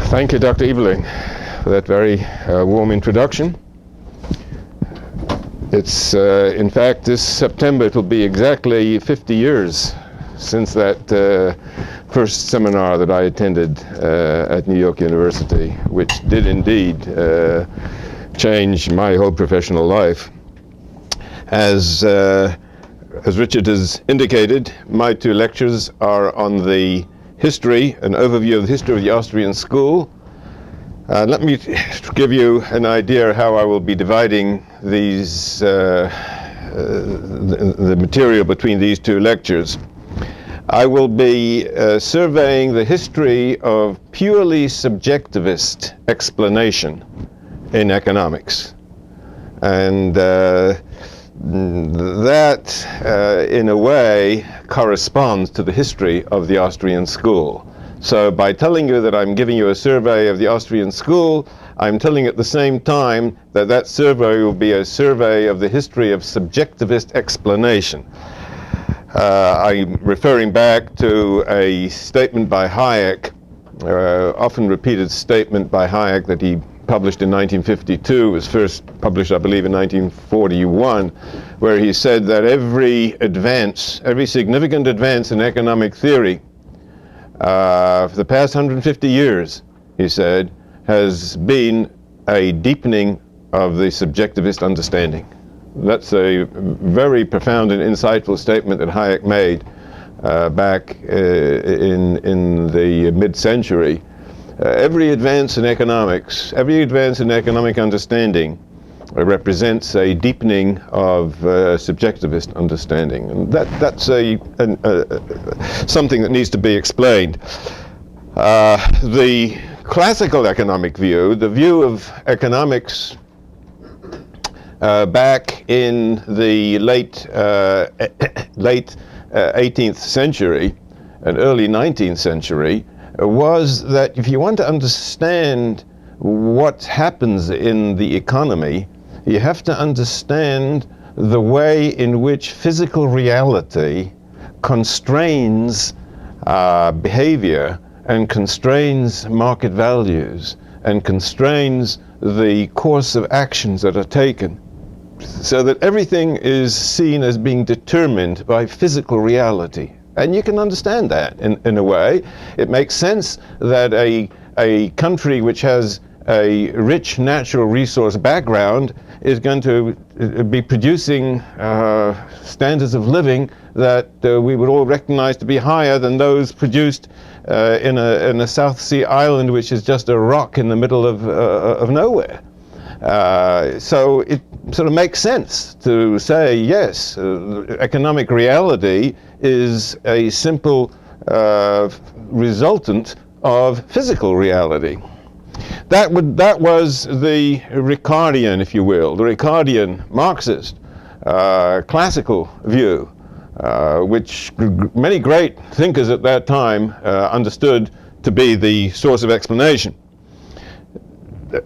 Thank you, Dr. Ebeling, for that very warm introduction. It's, in fact, this September it will be exactly 50 years since that first seminar that I attended at New York University, which did indeed change my whole professional life. As Richard has indicated, my two lectures are on the history, an overview of the history of the Austrian school. Let me give you an idea how I will be dividing these, the material between these two lectures. I will be surveying the history of purely subjectivist explanation in economics. And that, in a way, corresponds to the history of the Austrian school. So by telling you that I'm giving you a survey of the Austrian school, I'm telling at the same time that that survey will be a survey of the history of subjectivist explanation. I'm referring back to a statement by Hayek, often repeated statement by Hayek that he published in 1952, was first published, I believe, in 1941, where he said that every significant advance in economic theory for the past 150 years, he said, has been a deepening of the subjectivist understanding. That's a very profound and insightful statement that Hayek made back in the mid-century. Every advance in economics, every advance in economic understanding represents a deepening of subjectivist understanding. And that's something that needs to be explained. The classical economic view, the view of economics back in the late 18th century and early 19th century, was that if you want to understand what happens in the economy, you have to understand the way in which physical reality constrains behavior and constrains market values and constrains the course of actions that are taken, so that everything is seen as being determined by physical reality. And you can understand that in a way. It makes sense that a country which has a rich natural resource background is going to be producing standards of living that we would all recognize to be higher than those produced in a South Sea island, which is just a rock in the middle of nowhere. So it sort of makes sense to say, yes, economic reality is a simple resultant of physical reality. That was the Ricardian, if you will, the Ricardian Marxist classical view, which many great thinkers at that time understood to be the source of explanation.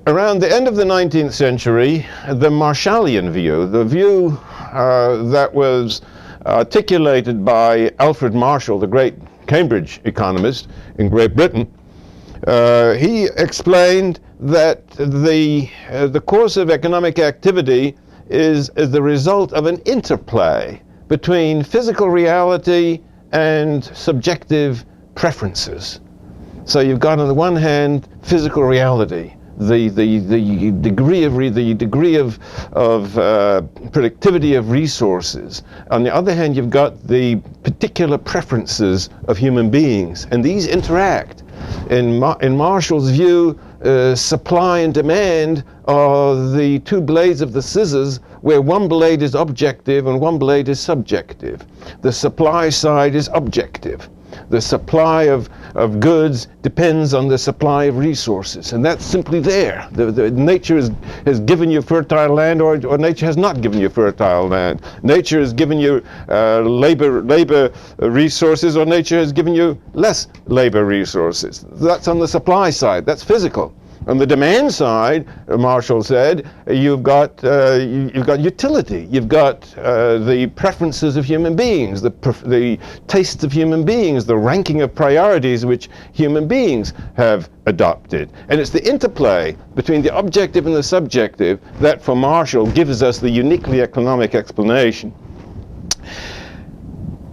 Around the end of the 19th century, the Marshallian view, the view that was articulated by Alfred Marshall, the great Cambridge economist in Great Britain, he explained that the course of economic activity is the result of an interplay between physical reality and subjective preferences. So you've got on the one hand physical reality, the degree of productivity of resources. On the other hand, you've got the particular preferences of human beings, and these interact. In Marshall's view, supply and demand are the two blades of the scissors, where one blade is objective and one blade is subjective. The supply side is objective. The supply of goods depends on the supply of resources, and that's simply there. Nature has given you fertile land, or nature has not given you fertile land. Nature has given you labor resources, or nature has given you less labor resources. That's on the supply side. That's physical. On the demand side, Marshall said, you've got utility, you've got the preferences of human beings, the tastes of human beings, the ranking of priorities which human beings have adopted. And it's the interplay between the objective and the subjective that, for Marshall, gives us the uniquely economic explanation.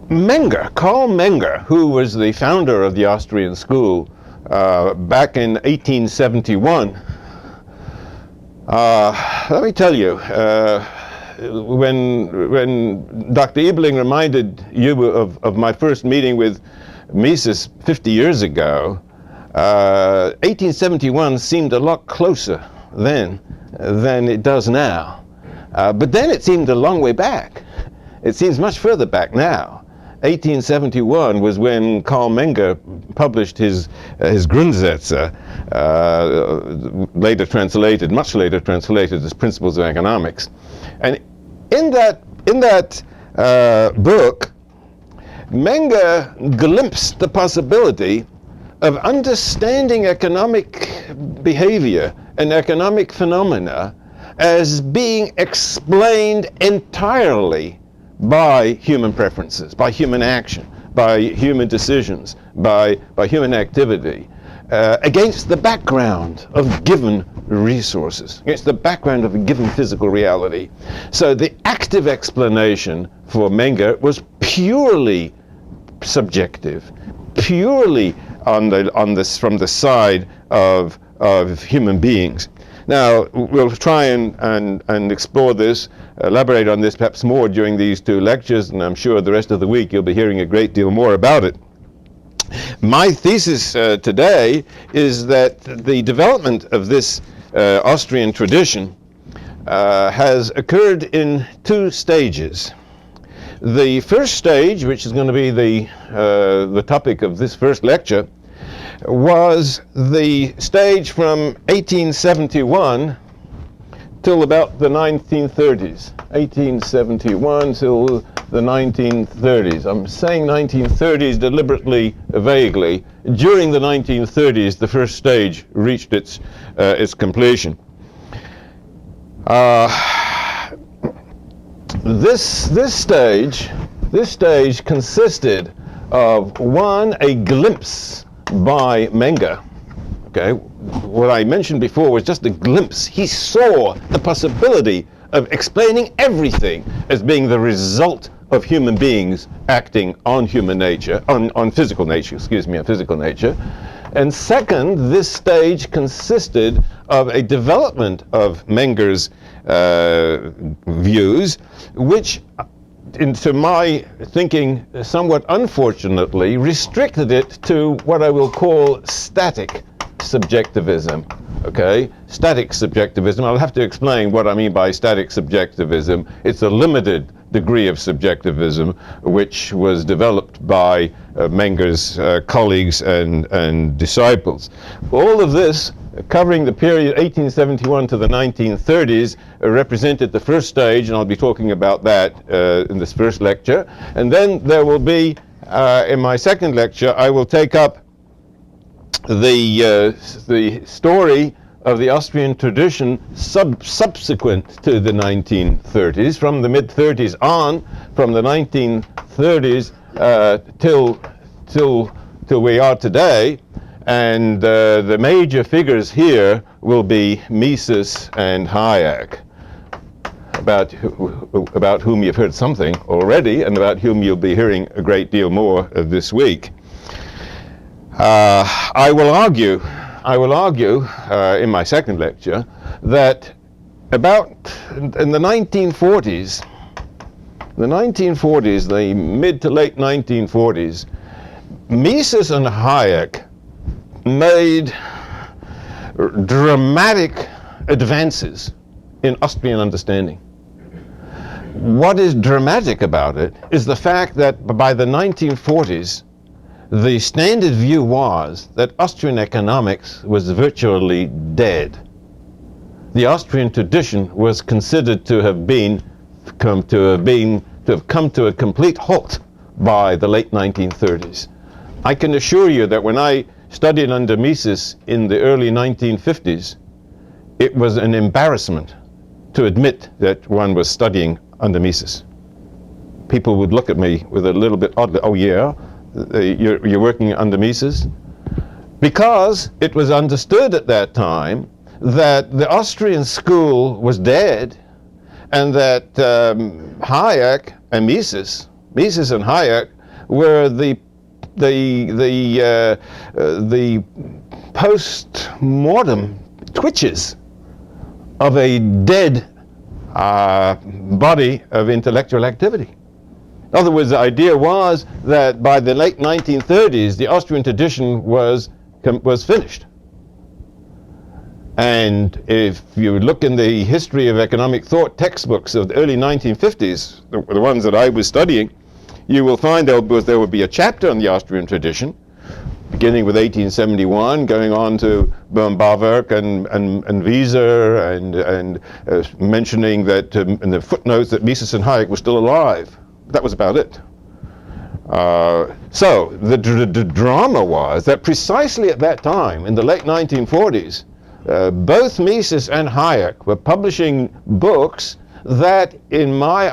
Menger, Karl Menger, who was the founder of the Austrian school, back in 1871, let me tell you, when Dr. Ebeling reminded you of my first meeting with Mises 50 years ago, 1871 seemed a lot closer then than it does now. But then it seemed a long way back. It seems much further back now. 1871 was when Karl Menger published his Grundsätze, much later translated as Principles of Economics. And in that book, Menger glimpsed the possibility of understanding economic behavior and economic phenomena as being explained entirely by human preferences, by human action, by human decisions, by human activity, against the background of given resources, against the background of a given physical reality. So the active explanation for Menger was purely subjective, purely from the side of human beings. Now, we'll try and explore this, elaborate on this perhaps more during these two lectures, and I'm sure the rest of the week you'll be hearing a great deal more about it. My thesis today is that the development of this Austrian tradition has occurred in two stages. The first stage, which is going to be the topic of this first lecture, was the stage from 1871 till about the 1930s. 1871 till the 1930s. I'm saying 1930s deliberately, vaguely. During the 1930s, the first stage reached its completion. This stage consisted of, one, a glimpse by Menger. Okay, what I mentioned before was just a glimpse. He saw the possibility of explaining everything as being the result of human beings acting on human nature, on physical nature, on physical nature. And second, this stage consisted of a development of Menger's views, which, into my thinking, somewhat unfortunately, restricted it to what I will call static subjectivism. Okay? Static subjectivism. I'll have to explain what I mean by static subjectivism. It's a limited degree of subjectivism which was developed by Menger's colleagues and disciples. All of this, covering the period 1871 to the 1930s, represented the first stage, and I'll be talking about that in this first lecture. And then there will be, in my second lecture, I will take up the story of the Austrian tradition subsequent to the 1930s, from the mid-30s on, from the 1930s till we are today. And the major figures here will be Mises and Hayek, about whom you've heard something already, and about whom you'll be hearing a great deal more this week. I will argue in my second lecture that about in the 1940s, the mid to late 1940s, Mises and Hayek made dramatic advances in Austrian understanding. What is dramatic about it is the fact that by the 1940s, the standard view was that Austrian economics was virtually dead. The Austrian tradition was considered to have come to a complete halt by the late 1930s. I can assure you that when I studied under Mises in the early 1950s, it was an embarrassment to admit that one was studying under Mises. People would look at me with a little bit oddly, oh yeah, you're working under Mises? Because it was understood at that time that the Austrian school was dead, and that Hayek and Mises and Hayek were the post-mortem twitches of a dead body of intellectual activity. In other words, the idea was that by the late 1930s, the Austrian tradition was finished. And if you look in the history of economic thought textbooks of the early 1950s, the ones that I was studying, you will find there would be a chapter on the Austrian tradition, beginning with 1871, going on to boehm-bawerk and Wieser, and mentioning that in the footnotes that Mises and Hayek were still alive. That was about it. So the drama was that precisely at that time, in the late 1940s, both Mises and Hayek were publishing books that, in my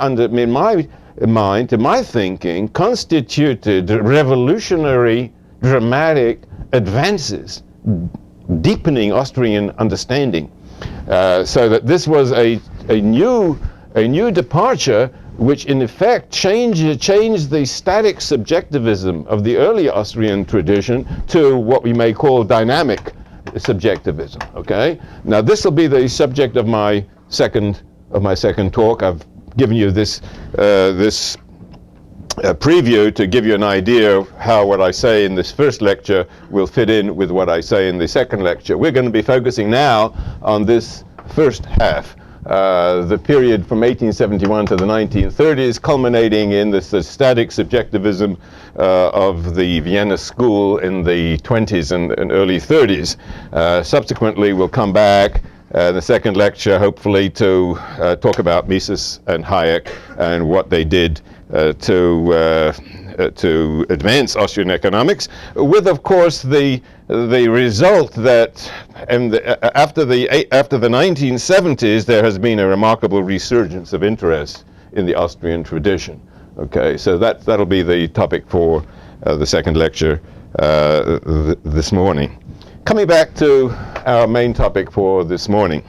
mind, to my thinking, constituted revolutionary, dramatic advances, deepening Austrian understanding, so that this was a new departure, which in effect changed the static subjectivism of the early Austrian tradition to what we may call dynamic subjectivism. Okay. Now this will be the subject of my second talk. I've given you this preview to give you an idea of how what I say in this first lecture will fit in with what I say in the second lecture. We're going to be focusing now on this first half, the period from 1871 to the 1930s, culminating in the static subjectivism of the Vienna school in the 20s and early 30s. Subsequently, we'll come back in the second lecture, hopefully, to talk about Mises and Hayek and what they did to advance Austrian economics, with, of course, the result that after the 1970s, there has been a remarkable resurgence of interest in the Austrian tradition. Okay, so that'll be the topic for the second lecture this morning. Coming back to our main topic for this morning,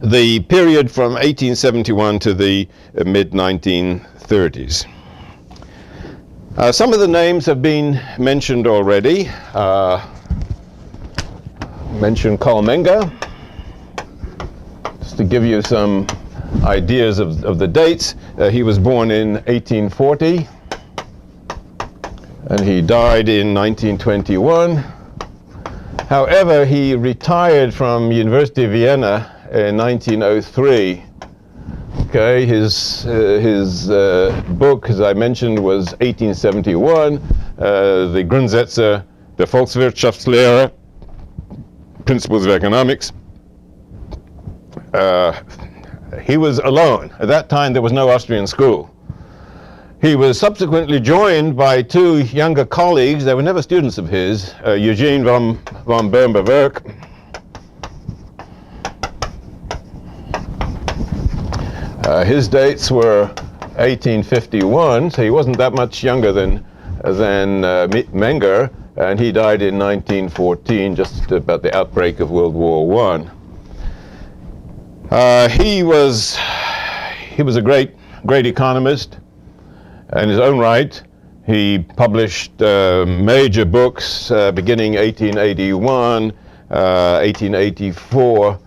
the period from 1871 to the mid-1930s. Some of the names have been mentioned already. Mentioned Karl Menger, just to give you some ideas of the dates. He was born in 1840, and he died in 1921. However, he retired from University of Vienna in 1903. Okay, his book, as I mentioned, was 1871, the Grundsätze der Volkswirtschaftslehre, Principles of Economics. He was alone. At that time, there was no Austrian school. He was subsequently joined by two younger colleagues. They were never students of his, Eugene von boehm-bawerk, his dates were 1851, so he wasn't that much younger than Menger, and he died in 1914, just about the outbreak of World War I. He was a great economist in his own right. He published major books beginning 1881, 1884,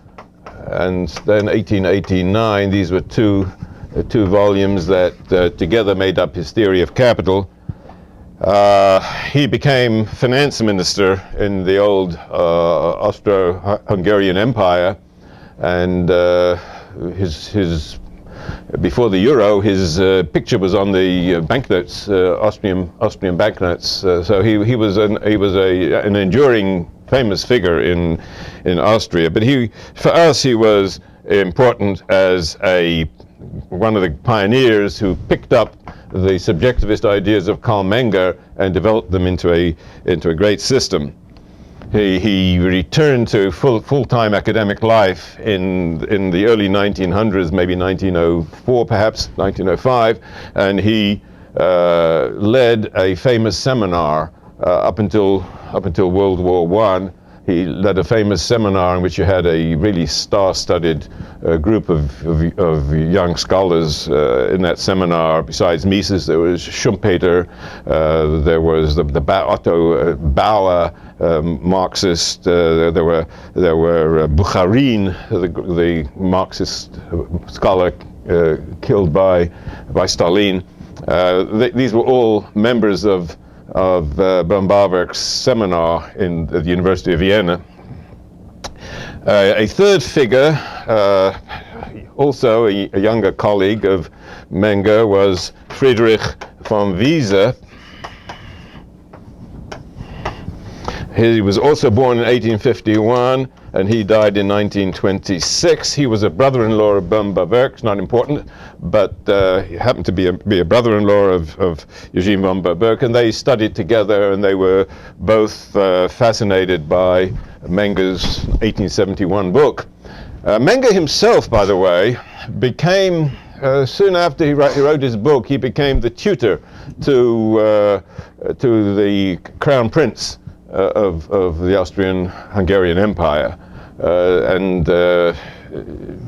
and then 1889. These were two volumes that together made up his theory of capital. He became finance minister in the old Austro-Hungarian Empire, and before the euro, his picture was on the banknotes, Austrian banknotes. So he was an enduring, famous figure in Austria. But for us, he was important as one of the pioneers who picked up the subjectivist ideas of Karl Menger and developed them into a great system. He returned to full-time academic life in the early 1900s, maybe 1904, perhaps 1905, and he led a famous seminar up until World War I. He led a famous seminar in which you had a really star-studded group of young scholars in that seminar. Besides Mises, there was Schumpeter, there was the Otto Bauer, Marxist, there were Bukharin, the Marxist scholar killed by Stalin. These were all members of boehm-bawerk's seminar at the University of Vienna. A third figure, also a younger colleague of Menger, was Friedrich von Wiese. He was also born in 1851, and he died in 1926. He was a brother-in-law of boehm-bawerk. It's not important, but he happened to be a brother-in-law of Eugene von Bawerk, and they studied together, and they were both fascinated by Menger's 1871 book. Menger himself, by the way, became, soon after he wrote his book, he became the tutor to the Crown Prince of the Austrian-Hungarian Empire, and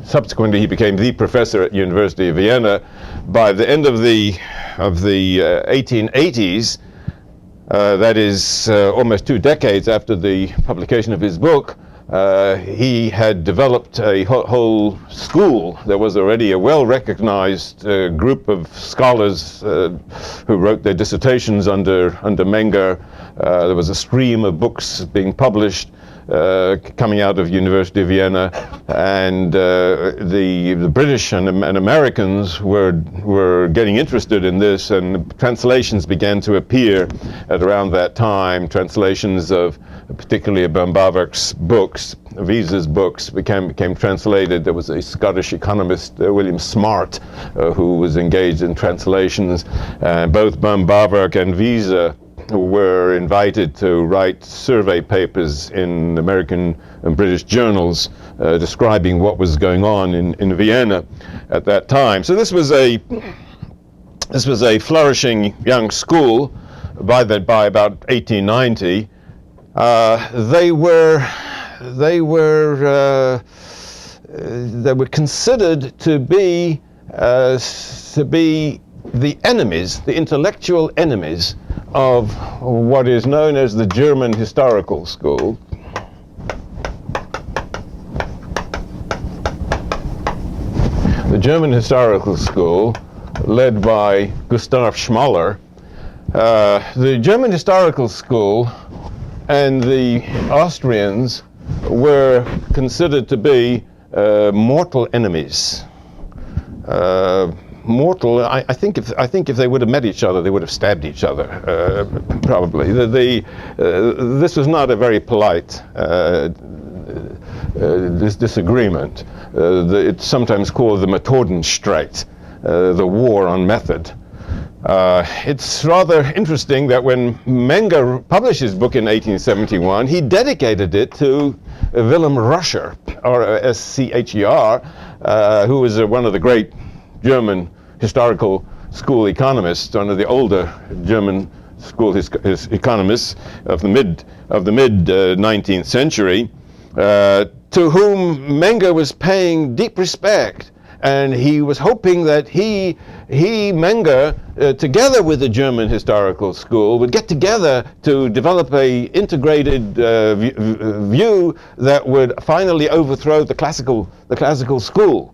subsequently he became the professor at University of Vienna. By the end of the 1880s, that is almost 2 decades after the publication of his book, he had developed a whole school. There was already a well-recognized group of scholars who wrote their dissertations under Menger. There was a stream of books being published coming out of University of Vienna, and the British and Americans were getting interested in this, and translations began to appear at around that time. Translations of particularly of boehm-bawerk's books, Wiese's books, became translated. There was a Scottish economist, William Smart, who was engaged in translations. Both boehm-bawerk and Wiese were invited to write survey papers in American and British journals describing what was going on in Vienna at that time. So this was a flourishing young school by about 1890. They were considered to be the enemies, the intellectual enemies of what is known as the German Historical School. The German Historical School, led by Gustav Schmoller. The German Historical School and the Austrians were considered to be mortal enemies. Mortal. I think if they would have met each other, they would have stabbed each other. Probably. This was not a very polite disagreement. It's sometimes called the Methodenstreit, the war on method. It's rather interesting that when Menger published his book in 1871, he dedicated it to Wilhelm Roscher, or Scher, who was one of the great German historical school economists, one of the older German school economists of the mid 19th century, to whom Menger was paying deep respect. And he was hoping that Menger, together with the German Historical School, would get together to develop a integrated view that would finally overthrow the classical school.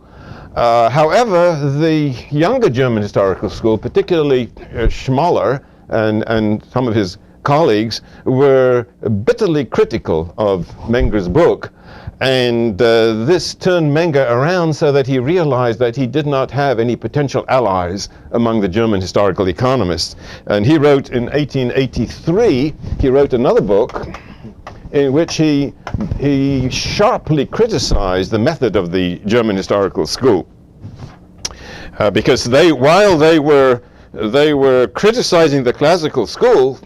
However, the younger German Historical School, particularly Schmoller and some of his colleagues, were bitterly critical of Menger's book. And this turned Menger around so that he realized that he did not have any potential allies among the German historical economists. And he wrote in 1883, he wrote another book in which he sharply criticized the method of the German Historical School. Because while they were they were criticizing the classical school,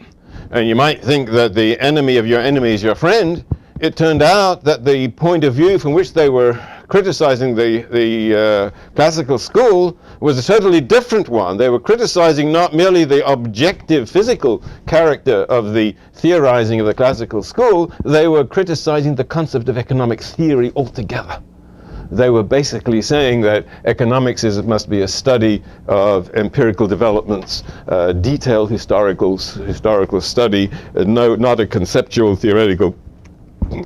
and you might think that the enemy of your enemy is your friend. It turned out that the point of view from which they were criticizing the classical school was a totally different one. They were criticizing not merely the objective physical character of the theorizing of the classical school, they were criticizing the concept of economic theory altogether. They were basically saying that economics must be a study of empirical developments, detailed historical study, not a conceptual theoretical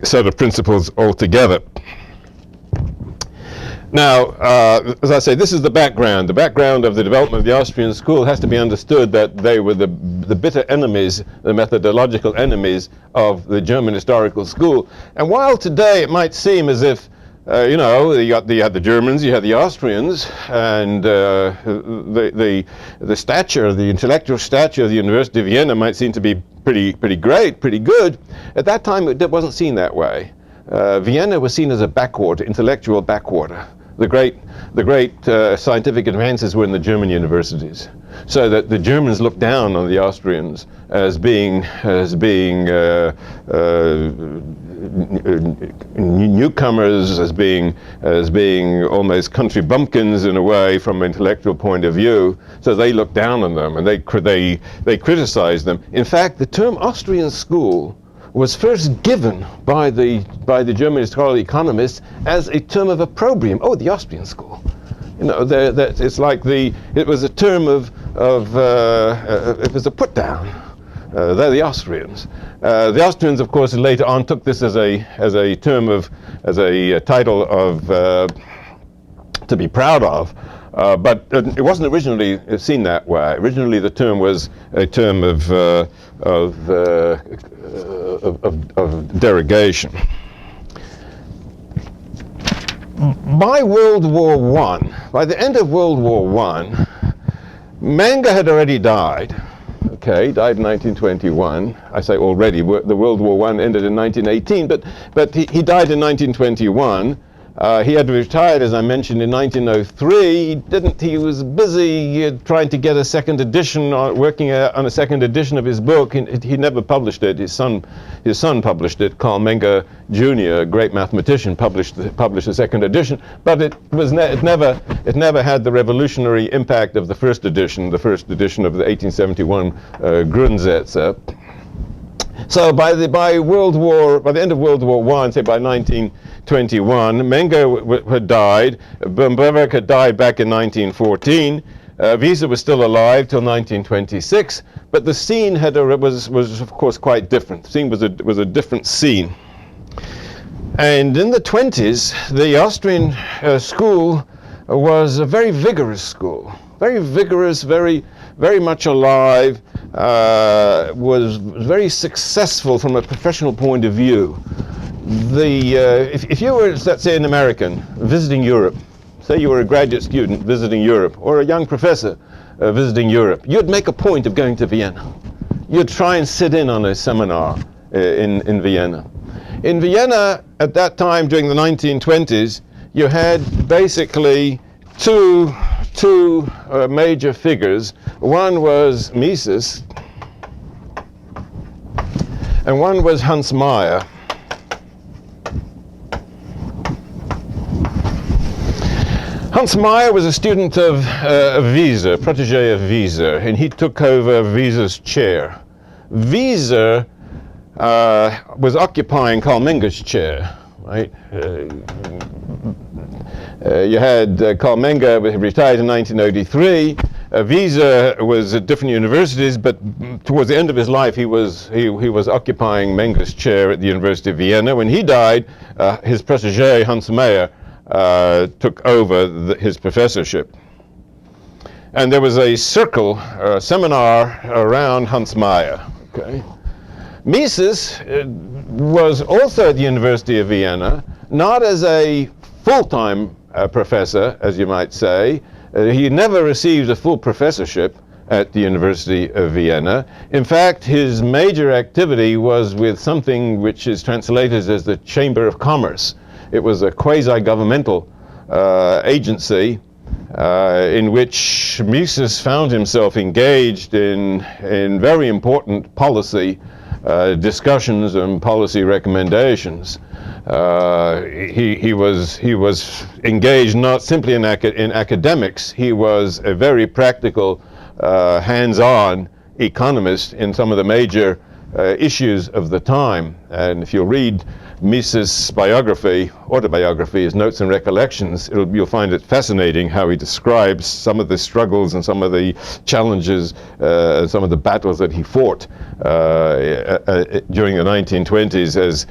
set of principles altogether. Now, as I say, this is the background. The background of the development of the Austrian school has to be understood that they were the bitter enemies, the methodological enemies of the German historical school. And while today it might seem as if, you know, you had the Germans, you had the Austrians, and the stature, the intellectual stature of the University of Vienna might seem to be pretty great, pretty good. At that time, it wasn't seen that way. Vienna was seen as a backwater, intellectual backwater. The great scientific advances were in the German universities, so that the Germans looked down on the Austrians as being newcomers, as being almost country bumpkins in a way from an intellectual point of view. So they looked down on them and they criticized them. In fact, the term Austrian school was first given by the German historical economists as a term of opprobrium. Oh, the Austrian school. You know, it's like it was a term it was a put down. They're the Austrians. The Austrians, of course, later on took this as a title of to be proud of. But it wasn't originally seen that way. Originally, the term was a term of derogation. By World War I, by the end of World War I, Menger had already died. Okay, died in 1921. I say already. The World War I ended in 1918, but he died in 1921. He had retired, as I mentioned, in 1903. He was busy trying to get a second edition, working on a second edition of his book. He never published it. His son published it. Carl Menger Jr., a great mathematician, published the second edition. But it never had the revolutionary impact of the first edition of the 1871 Grundsätze. So by the end of World War I, say by 1921, Menger had died, boehm-bawerk had died back in 1914, Wiese was still alive till 1926, but the scene was of course quite different. The scene was a different scene. And in the 20s, the Austrian school was a very vigorous school, very vigorous, very much alive, was very successful from a professional point of view. If you were, let's say, an American visiting Europe, say you were a graduate student visiting Europe, or a young professor visiting Europe, you'd make a point of going to Vienna. You'd try and sit in on a seminar in Vienna. In Vienna, at that time, during the 1920s, you had basically two major figures. One was Mises, and one was Hans Meyer. Hans Meyer was a student of Wiese, protégé of Wiese, and he took over Wiese's chair. Wiese was occupying Carl Menger's chair, right? You had Carl Menger, who retired in 1983. Wiese was at different universities, but towards the end of his life, he was occupying Menger's chair at the University of Vienna. When he died, his protégé, Hans Meyer, took over his professorship. And there was a seminar around Hans Meyer. Okay. Mises was also at the University of Vienna, not as a full-time professor, as you might say. He never received a full professorship at the University of Vienna. In fact, his major activity was with something which is translated as the Chamber of Commerce. It was a quasi-governmental agency in which Mises found himself engaged in very important policy discussions and policy recommendations. He was engaged not simply in academics. He was a very practical, hands-on economist in some of the major issues of the time. And if you read Mises' autobiography, his Notes and Recollections, you'll find it fascinating how he describes some of the struggles and some of the challenges, some of the battles that he fought during the 1920s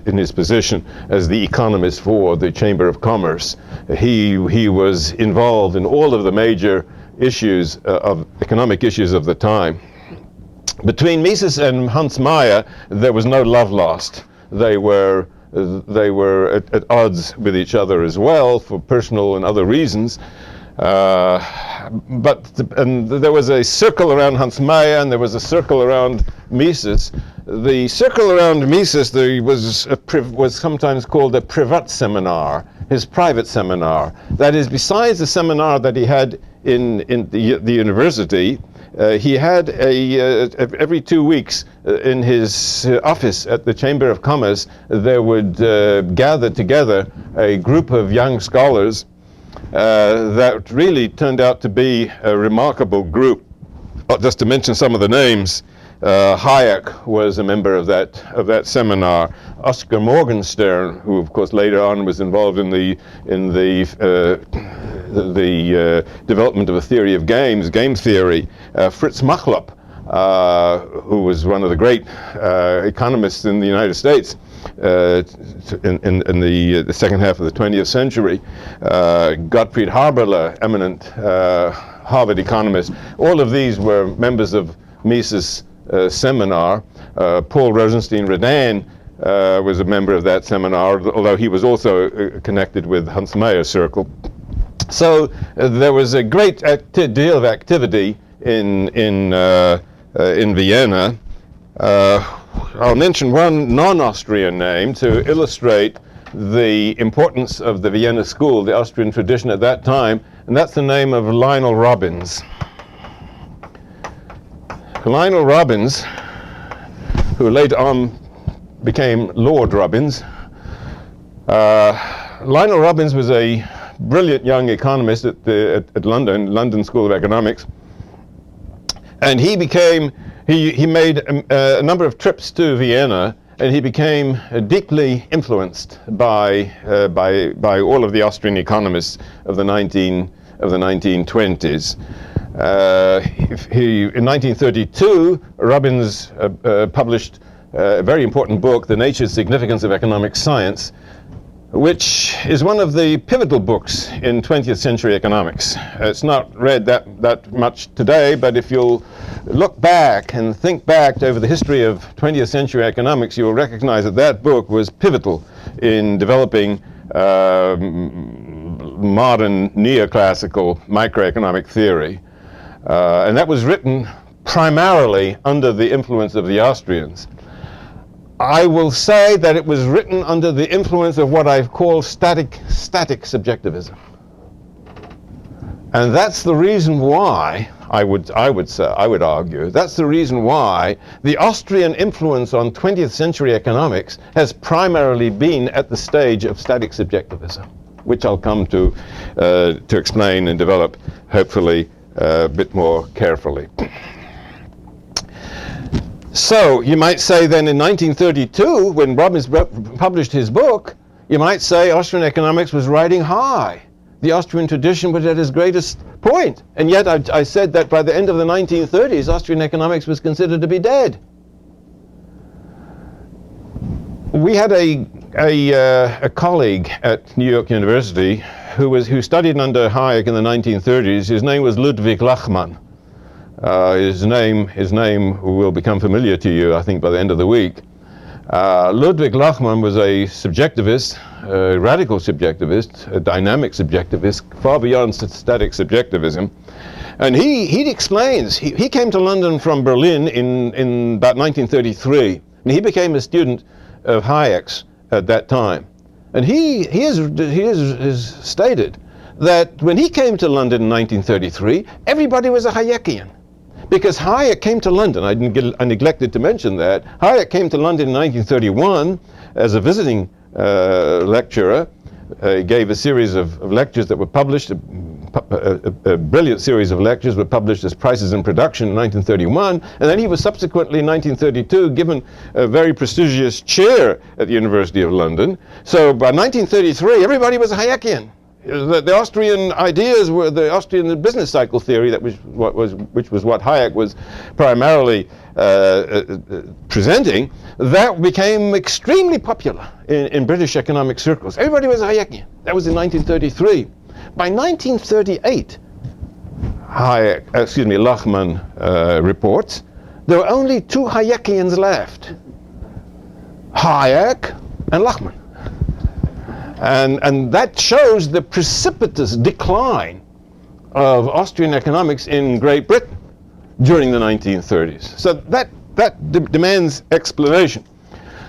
in his position as the economist for the Chamber of Commerce. He was involved in all of the major issues economic issues of the time. Between Mises and Hans Meyer, there was no love lost. They were at odds with each other as well for personal and other reasons. But there was a circle around Hans Meyer and there was a circle around Mises. The circle around Mises was sometimes called a privat seminar, his private seminar. That is, besides the seminar that he had in the university, he had every 2 weeks in his office at the Chamber of Commerce, there would gather together a group of young scholars that really turned out to be a remarkable group. Just to mention some of the names, Hayek was a member of that seminar. Oscar Morgenstern, who of course later on was involved in the development of a theory of games, game theory. Fritz Machlup, who was one of the great economists in the United States in the second half of the 20th century. Gottfried Haberler, eminent Harvard economist. All of these were members of Mises' seminar. Paul Rosenstein-Redan was a member of that seminar, although he was also connected with Hans Meyer's circle. So there was a great deal of activity in Vienna. I'll mention one non-Austrian name to illustrate the importance of the Vienna school, the Austrian tradition at that time, and that's the name of Lionel Robbins. Lionel Robbins, who later on became Lord Robbins. Lionel Robbins was a brilliant young economist at London School of Economics, and he made a number of trips to Vienna, and he became deeply influenced by all of the Austrian economists of the 1920s. In 1932, Robbins published a very important book, The Nature and Significance of Economic Science, which is one of the pivotal books in 20th century economics. It's not read that much today, but if you'll look back and think back over the history of 20th century economics, you will recognize that that book was pivotal in developing modern neoclassical microeconomic theory. And that was written primarily under the influence of the Austrians. I will say that it was written under the influence of what I've called static subjectivism. And that's the reason why, I would argue, that's the reason why the Austrian influence on 20th century economics has primarily been at the stage of static subjectivism, which I'll come to explain and develop, hopefully, a bit more carefully. So you might say then in 1932, when Robbins published his book, you might say Austrian economics was riding high. The Austrian tradition was at its greatest point. And yet I said that by the end of the 1930s, Austrian economics was considered to be dead. We had a colleague at New York University who studied under Hayek in the 1930s. His name was Ludwig Lachmann. His name will become familiar to you, I think, by the end of the week. Ludwig Lachmann was a subjectivist, a radical subjectivist, a dynamic subjectivist, far beyond static subjectivism. And he explains, he came to London from Berlin in about 1933, and he became a student of Hayek's at that time. And he has stated that when he came to London in 1933, everybody was a Hayekian. Because Hayek came to London, I neglected to mention that. Hayek came to London in 1931 as a visiting lecturer. He gave a series of lectures that were published, a brilliant series of lectures were published as Prices in Production in 1931, and then he was subsequently in 1932 given a very prestigious chair at the University of London. So by 1933, everybody was a Hayekian. The Austrian ideas were the Austrian business cycle theory, which was what Hayek was primarily presenting. That became extremely popular in British economic circles. Everybody was a Hayekian. That was in 1933. By 1938, Lachman reports, there were only two Hayekians left, Hayek and Lachman. And that shows the precipitous decline of Austrian economics in Great Britain during the 1930s. So that demands explanation.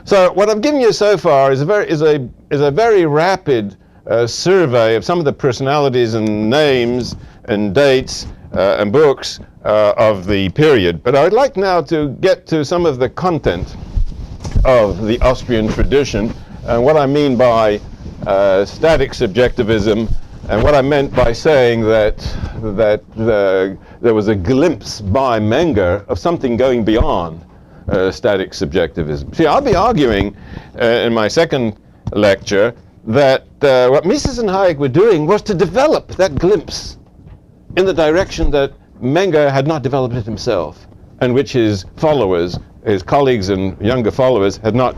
So what I've given you so far is a very rapid survey of some of the personalities and names and dates and books of the period. But I would like now to get to some of the content of the Austrian tradition and what I mean by static subjectivism, and what I meant by saying that there was a glimpse by Menger of something going beyond static subjectivism. See, I'll be arguing in my second lecture that what Mises and Hayek were doing was to develop that glimpse in the direction that Menger had not developed it himself, and which his followers, his colleagues and younger followers had not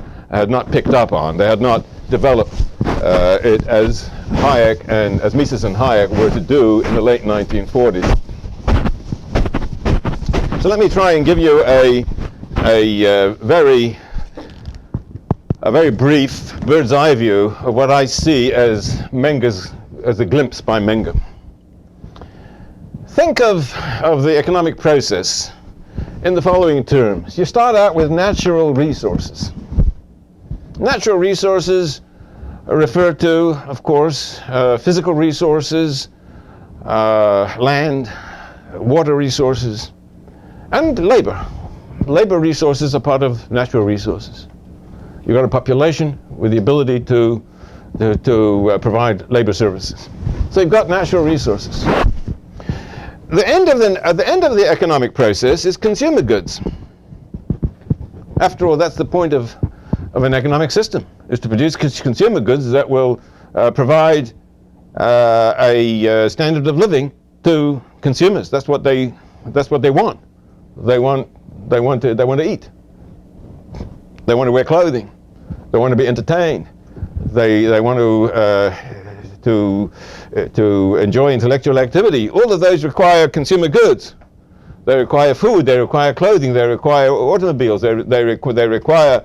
picked up on. They had not developed it as Hayek and as Mises and Hayek were to do in the late 1940s. So let me try and give you a very brief bird's eye view of what I see as a glimpse by Menger. Think of the economic process in the following terms. You start out with natural resources. Natural resources refer to, of course, physical resources, land, water resources, and labor. Labor resources are part of natural resources. You've got a population with the ability to provide labor services. So you've got natural resources. The end of the economic process is consumer goods. After all, that's the point of an economic system, is to produce consumer goods that will provide a standard of living to consumers. That's what they want. They want to eat. They want to wear clothing. They want to be entertained. They want to enjoy intellectual activity. All of those require consumer goods. They require food, they require clothing, they require automobiles, they require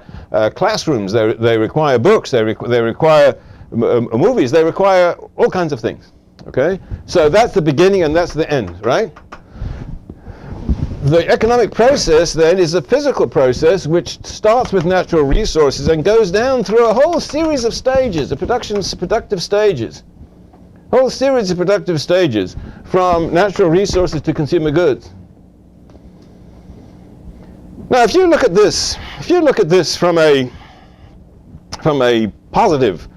classrooms, they require books, they require movies, they require all kinds of things. Okay? So that's the beginning and that's the end, right? The economic process then is a physical process which starts with natural resources and goes down through a whole series of stages, productive stages. Whole series of productive stages from natural resources to consumer goods. Now, if you look at this from a positive,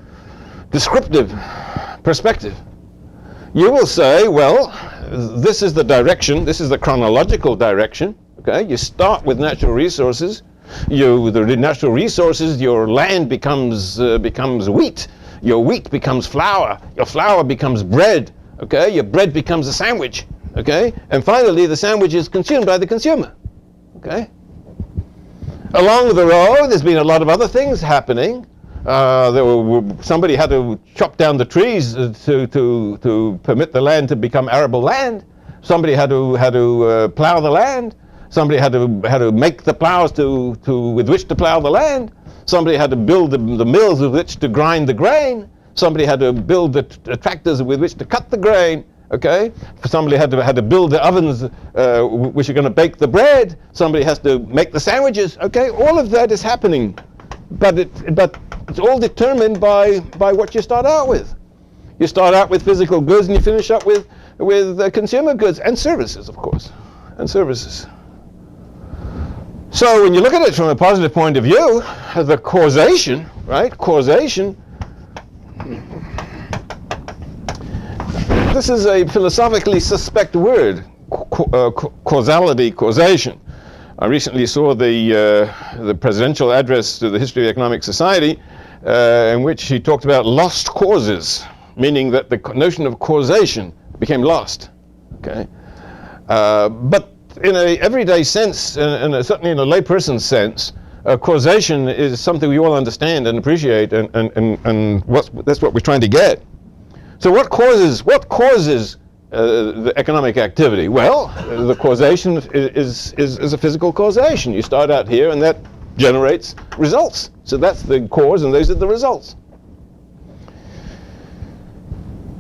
descriptive perspective, you will say, well, this is the direction, this is the chronological direction. Okay, you start with natural resources. The natural resources, your land becomes wheat. Your wheat becomes flour. Your flour becomes bread. Okay, your bread becomes a sandwich. Okay, and finally the sandwich is consumed by the consumer. Okay. Along the road, there's been a lot of other things happening. Somebody had to chop down the trees to permit the land to become arable land. Somebody had to plow the land. Somebody had to make the plows with which to plow the land. Somebody had to build the mills with which to grind the grain. Somebody had to build the tractors with which to cut the grain. Okay, somebody had to build the ovens which are going to bake the bread. Somebody has to make the sandwiches. Okay, all of that is happening but it's all determined by what you start out with. You start out with physical goods and you finish up with consumer goods and services, of course, and services. So when you look at it from a positive point of view, the causation, right? Causation. This is a philosophically suspect word, causality, causation. I recently saw the presidential address to the History of Economic Society in which he talked about lost causes, meaning that the notion of causation became lost. Okay, but in an everyday sense, and certainly in a layperson's sense, causation is something we all understand and appreciate, and that's what we're trying to get. So what causes the economic activity? Well, the causation is a physical causation. You start out here, and that generates results. So that's the cause, and those are the results.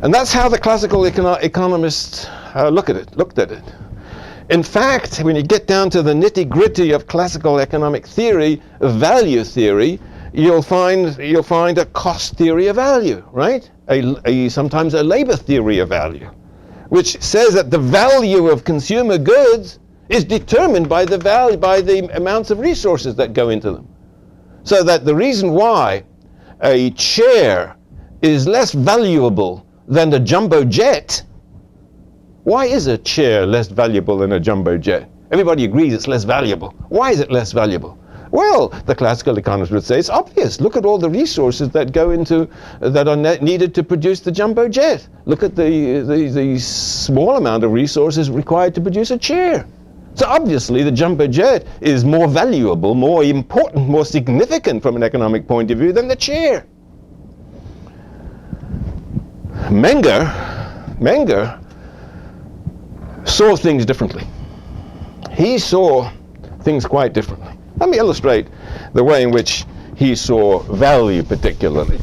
And that's how the classical economists looked at it. In fact, when you get down to the nitty-gritty of classical economic theory, value theory, you'll find a cost theory of value, right? Sometimes a labor theory of value, which says that the value of consumer goods is determined by the amounts of resources that go into them. So that the reason why a chair is less valuable than a jumbo jet. Why is a chair less valuable than a jumbo jet? Everybody agrees it's less valuable. Why is it less valuable? Well, the classical economists would say it's obvious. Look at all the resources that go into that are needed to produce the jumbo jet. Look at the small amount of resources required to produce a chair. So obviously the jumbo jet is more valuable, more important, more significant from an economic point of view than the chair. Menger saw things differently. He saw things quite differently. Let me illustrate the way in which he saw value particularly.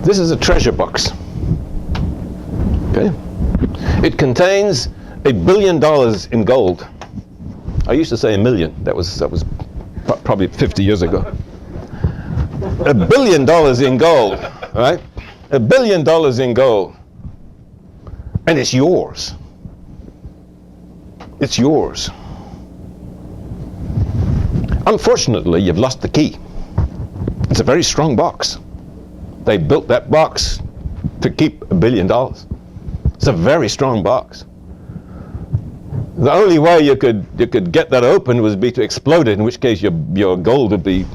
This is a treasure box. Okay? It contains $1 billion in gold. I used to say $1 million. That was probably 50 years ago. $1 billion in gold, right? $1 billion in gold. And it's yours. It's yours. Unfortunately, you've lost the key. It's a very strong box. They built that box to keep $1 billion. It's a very strong box. The only way you could get that open would be to explode it, in which case your gold would be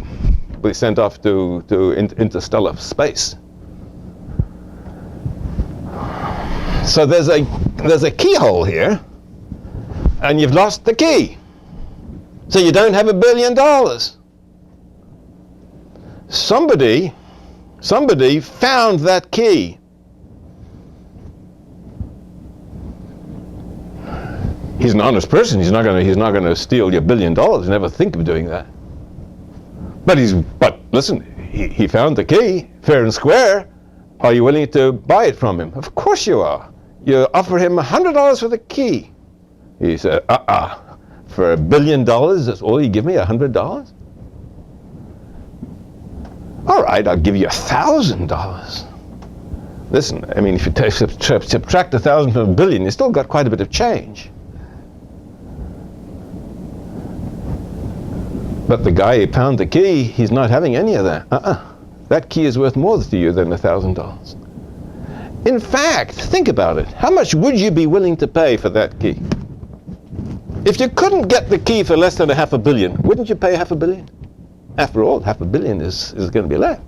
sent off to interstellar space. So there's a keyhole here, and you've lost the key. So you don't have $1 billion. Somebody found that key. He's an honest person. He's not going to steal your $1 billion. Never think of doing that. But listen, he found the key, fair and square. Are you willing to buy it from him? Of course you are. You offer him $100 for the key. He said, for $1 billion, that's all you give me, $100? All right, I'll give you $1,000. Listen, I mean, if you subtract 1,000 from $1 billion, you still got quite a bit of change. But the guy who found the key, he's not having any of that. That key is worth more to you than $1,000. In fact, think about it. How much would you be willing to pay for that key? If you couldn't get the key for less than $500 million, wouldn't you pay $500 million? After all, $500 million is going to be left.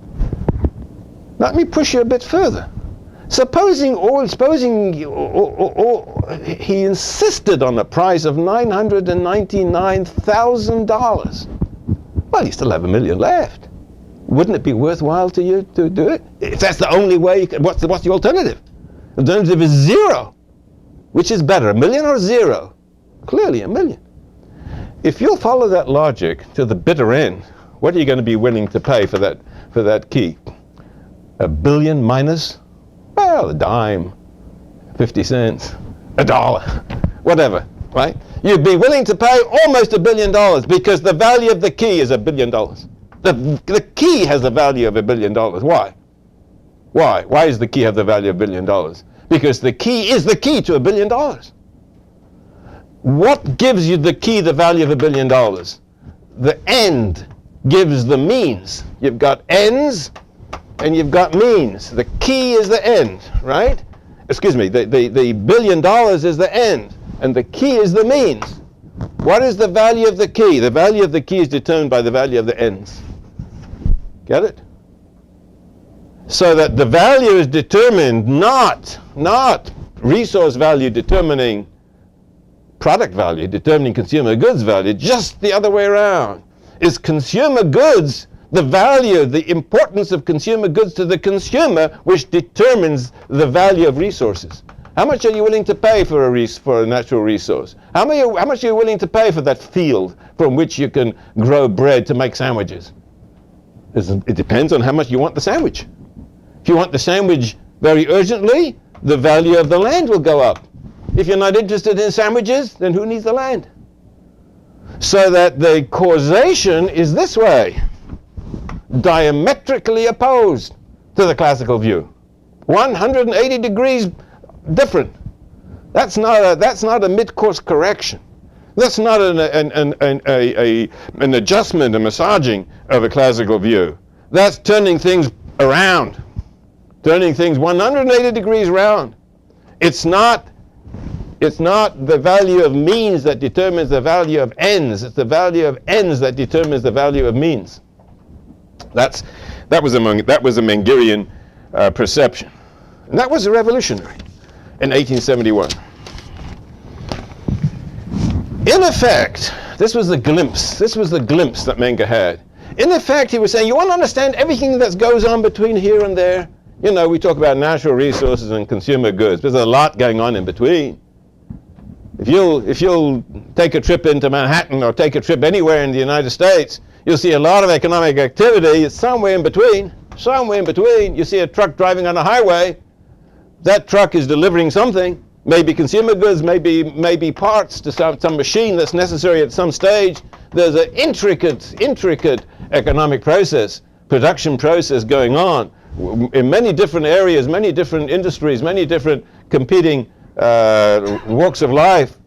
Let me push you a bit further. Supposing he insisted on a price of $999,000. Well, you still have $1 million left. Wouldn't it be worthwhile to you to do it? If that's the only way, what's the alternative? The alternative is zero. Which is better, $1 million or zero? Clearly $1 million. If you'll follow that logic to the bitter end, what are you going to be willing to pay for that key? $1 billion minus, well, a dime, 50 cents, $1, whatever, right? You'd be willing to pay almost $1 billion because the value of the key is $1 billion. The key has the value of $1 billion. Why? Why? Why does the key have the value of $1 billion? Because the key is the key to $1 billion. What gives you the key the value of $1 billion? The end gives the means. You've got ends and you've got means. The key is the end, right? Excuse me, the $1 billion is the end and the key is the means. What is the value of the key? The value of the key is determined by the value of the ends. Get it? So that the value is determined not resource value determining product value, determining consumer goods value, just the other way around. Is consumer goods the value, the importance of consumer goods to the consumer, which determines the value of resources. How much are you willing to pay for a natural resource? How much are you willing to pay for that field from which you can grow bread to make sandwiches? It depends on how much you want the sandwich. If you want the sandwich very urgently, the value of the land will go up. If you're not interested in sandwiches, then who needs the land? So that the causation is this way, diametrically opposed to the classical view. 180 degrees different. That's not a mid-course correction. That's not an adjustment, a massaging of a classical view. That's turning things around, turning things 180 degrees around. It's not the value of means that determines the value of ends. It's the value of ends that determines the value of means. That was a Mengerian perception, and that was revolutionary in 1871. In effect, this was the glimpse that Menger had. In effect, he was saying, you want to understand everything that goes on between here and there? You know, we talk about natural resources and consumer goods. There's a lot going on in between. If you'll take a trip into Manhattan or take a trip anywhere in the United States, you'll see a lot of economic activity. It's somewhere in between. Somewhere in between. You see a truck driving on a highway. That truck is delivering something. Maybe consumer goods, maybe parts to some machine that's necessary at some stage. There's an intricate economic process, production process going on in many different areas, many different industries, many different competing walks of life.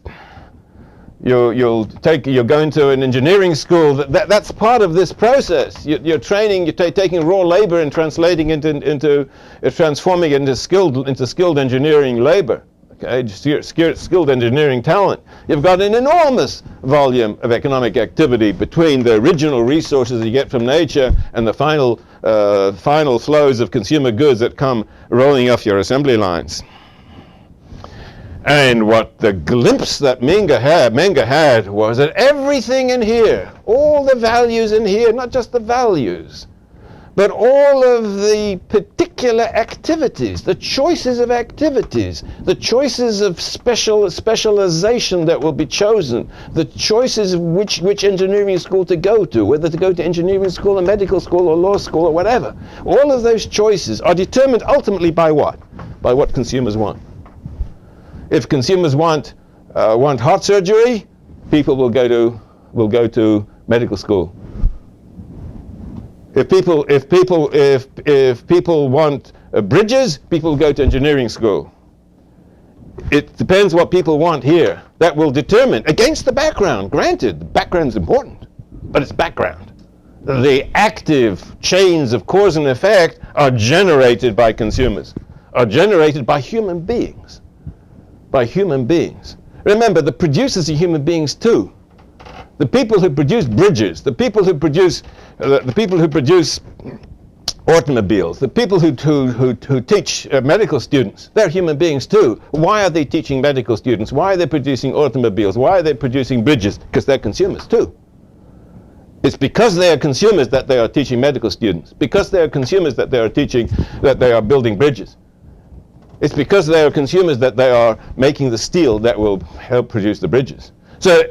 You're going to an engineering school. That's part of this process. You're training. You're taking raw labor and translating transforming it into skilled engineering labor. Okay, skilled engineering talent. You've got an enormous volume of economic activity between the original resources you get from nature and the final flows of consumer goods that come rolling off your assembly lines. And what the glimpse that Menger had was that everything in here, all the values in here, not just the values, but all of the particular activities, the choices of activities, the choices of specialization that will be chosen, the choices of which engineering school to go to, whether to go to engineering school or medical school or law school or whatever. All of those choices are determined ultimately by what? By what consumers want. If consumers want heart surgery, people will go to medical school. If people want bridges, people go to engineering school. It depends what people want here. That will determine, against the background. Granted, the background is important, but it's background. The active chains of cause and effect are generated by consumers, are generated by human beings. By human beings. Remember, the producers are human beings too. The people who produce bridges, the people who produce automobiles, the people who teach medical students, they're human beings too. Why are they teaching medical students? Why are they producing automobiles? Why are they producing bridges? Because they're consumers too. It's because they are consumers that they are teaching medical students. Because they are consumers that they are teaching, that they are building bridges. It's because they are consumers that they are making the steel that will help produce the bridges. So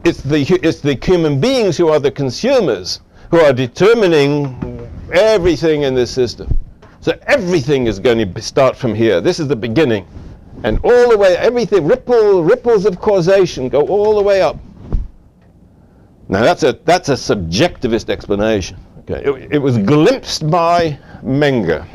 it's the human beings who are the consumers who are determining everything in this system. So everything is going to start from here. This is the beginning. And all the way, everything, ripples of causation go all the way up. Now that's a subjectivist explanation. Okay, it was glimpsed by Menger.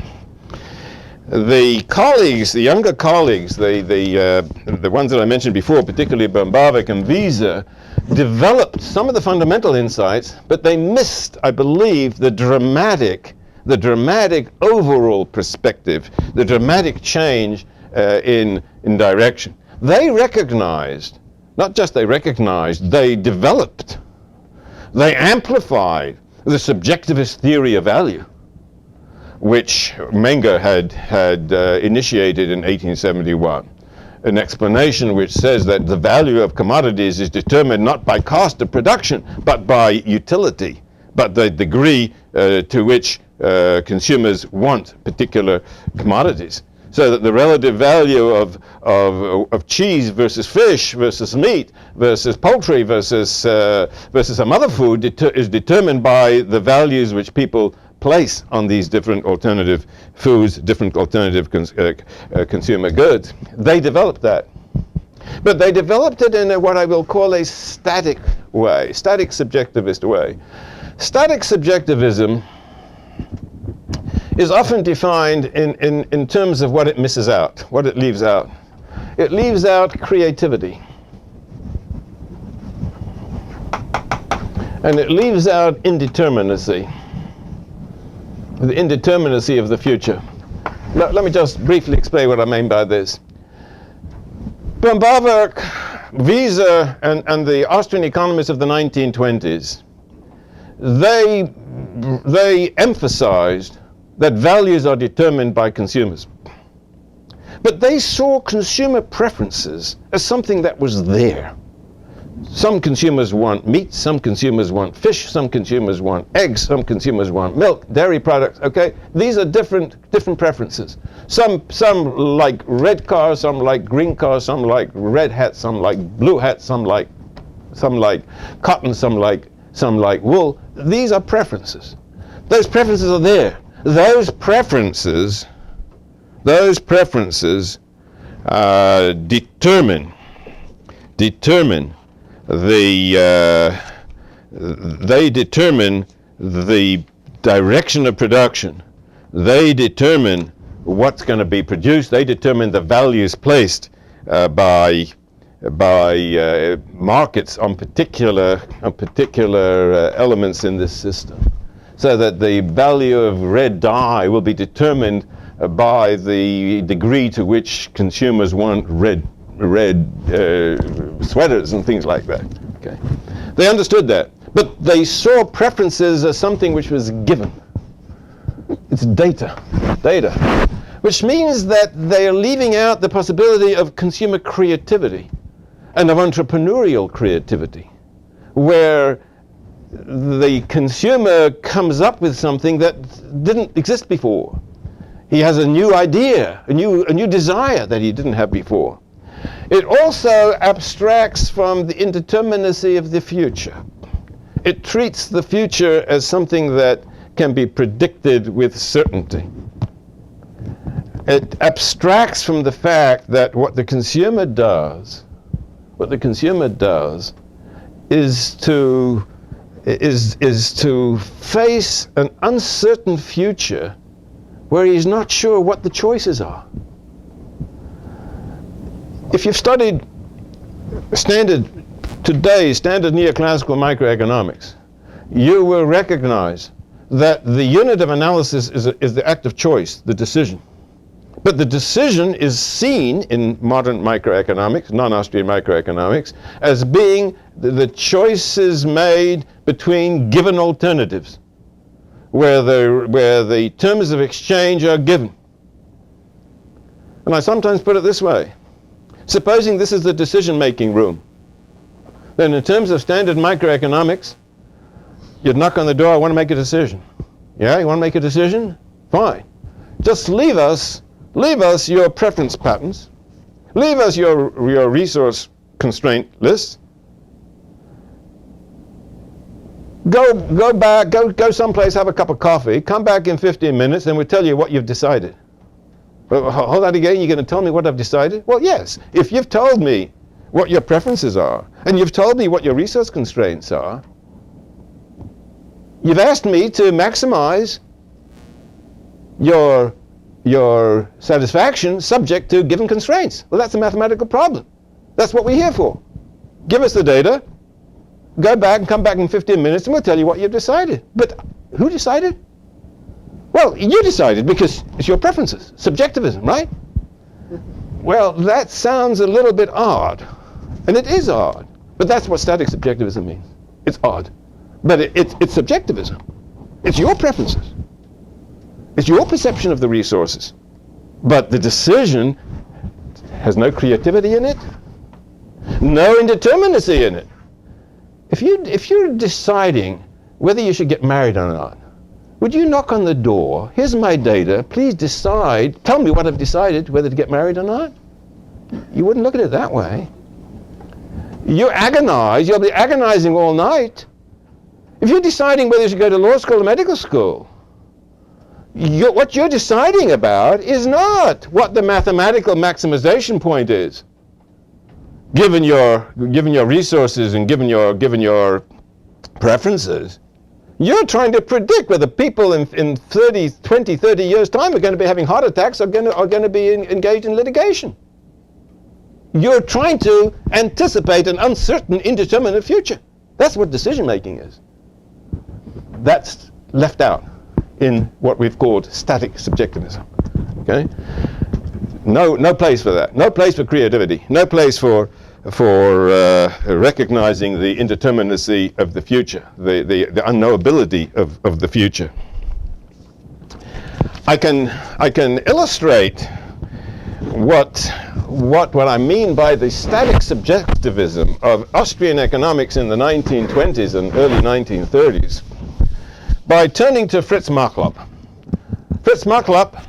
The colleagues, the younger colleagues, the ones that I mentioned before, particularly boehm-bawerk and Wieser, developed some of the fundamental insights, but they missed, I believe, the dramatic overall perspective, the dramatic change in direction. They recognized, not just they recognized, they developed, they amplified the subjectivist theory of value, which Menger had initiated in 1871. An explanation which says that the value of commodities is determined not by cost of production, but by utility, but the degree to which consumers want particular commodities. So that the relative value of cheese versus fish versus meat versus poultry versus some other food is determined by the values which people place on these different alternative foods, different alternative consumer goods. They developed that. But they developed it in what I will call a static way, static subjectivist way. Static subjectivism is often defined in terms of what it misses out, what it leaves out. It leaves out creativity. And it leaves out indeterminacy. The indeterminacy of the future. Let me just briefly explain what I mean by this. Boehm-bawerk, Wieser, and the Austrian economists of the 1920s, they emphasized that values are determined by consumers. But they saw consumer preferences as something that was there. Some consumers want meat, some consumers want fish, some consumers want eggs, some consumers want milk, dairy products, okay? These are different preferences. Some like red cars, some like green cars, some like red hats, some like blue hats, some like cotton, some like wool. These are preferences. Those preferences are there. Those preferences determine the direction of production. They determine what's going to be produced. They determine the values placed by markets on particular elements in this system. So that the value of red dye will be determined by the degree to which consumers want red sweaters and things like that. Okay, they understood that, but they saw preferences as something which was given. It's data, which means that they are leaving out the possibility of consumer creativity and of entrepreneurial creativity, where the consumer comes up with something that didn't exist before. He has a new idea, a new desire that he didn't have before. It also abstracts from the indeterminacy of the future. It treats the future as something that can be predicted with certainty. It abstracts from the fact that what the consumer does is to face an uncertain future where he's not sure what the choices are. If you've studied standard neoclassical microeconomics, you will recognize that the unit of analysis is the act of choice, the decision. But the decision is seen in modern microeconomics, non-Austrian microeconomics, as being the choices made between given alternatives, where the terms of exchange are given. And I sometimes put it this way. Supposing this is the decision-making room, then in terms of standard microeconomics, you'd knock on the door, I want to make a decision. Yeah, you want to make a decision? Fine. Just leave us your preference patterns, leave us your resource constraint list, go back, go someplace, have a cup of coffee, come back in 15 minutes, and we'll tell you what you've decided. Hold that again, you're going to tell me what I've decided? Well, yes. If you've told me what your preferences are, and you've told me what your resource constraints are, you've asked me to maximize your satisfaction subject to given constraints. Well, that's a mathematical problem. That's what we're here for. Give us the data, go back and come back in 15 minutes, and we'll tell you what you've decided. But who decided? Well, you decided because it's your preferences. Subjectivism, right? Well, that sounds a little bit odd. And it is odd. But that's what static subjectivism means. It's odd. But it's subjectivism. It's your preferences. It's your perception of the resources. But the decision has no creativity in it, no indeterminacy in it. If you're deciding whether you should get married or not, would you knock on the door, here's my data, please decide, tell me what I've decided, whether to get married or not? You wouldn't look at it that way. You agonize, you'll be agonizing all night. If you're deciding whether you should go to law school or medical school, what you're deciding about is not what the mathematical maximization point is, given your resources and given your preferences. You're trying to predict whether people in 20, 30 years' time are going to be having heart attacks or going to be engaged in litigation. You're trying to anticipate an uncertain, indeterminate future. That's what decision-making is. That's left out in what we've called static subjectivism. Okay? No place for that. No place for creativity. No place for recognizing the indeterminacy of the future, the unknowability of the future. I can illustrate what I mean by the static subjectivism of Austrian economics in the 1920s and early 1930s by turning to Fritz Machlup. Fritz Machlup,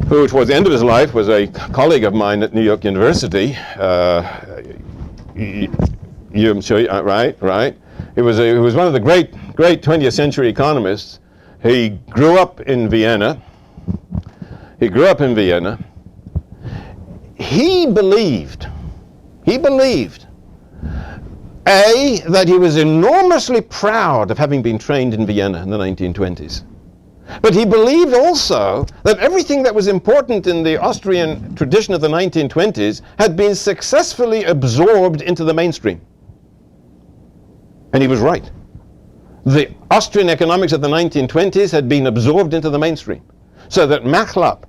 who towards the end of his life was a colleague of mine at New York University. I'm sure, right. He was one of the great 20th century economists. He grew up in Vienna. He believed, A, that he was enormously proud of having been trained in Vienna in the 1920s. But he believed also that everything that was important in the Austrian tradition of the 1920s had been successfully absorbed into the mainstream. And he was right. The Austrian economics of the 1920s had been absorbed into the mainstream. So that Machlup,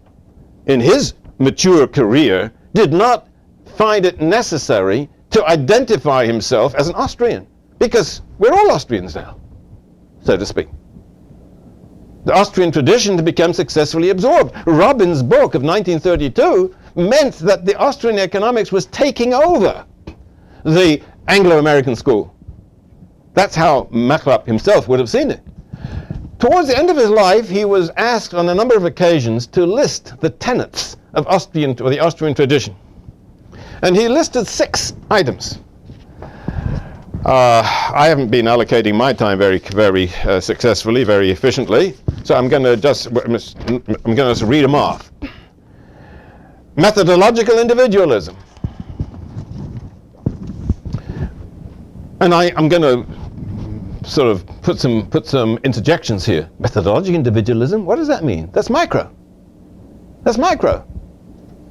in his mature career, did not find it necessary to identify himself as an Austrian, because we're all Austrians now, so to speak. The Austrian tradition had become successfully absorbed. Robin's book of 1932 meant that the Austrian economics was taking over the Anglo-American school. That's how Machlup himself would have seen it. Towards the end of his life, he was asked on a number of occasions to list the tenets of the Austrian tradition. And he listed 6 items. I haven't been allocating my time very successfully, very efficiently, so I'm going to just read them off. Methodological individualism. And I'm going to sort of put some interjections here. Methodological individualism, what does that mean? That's micro. That's micro.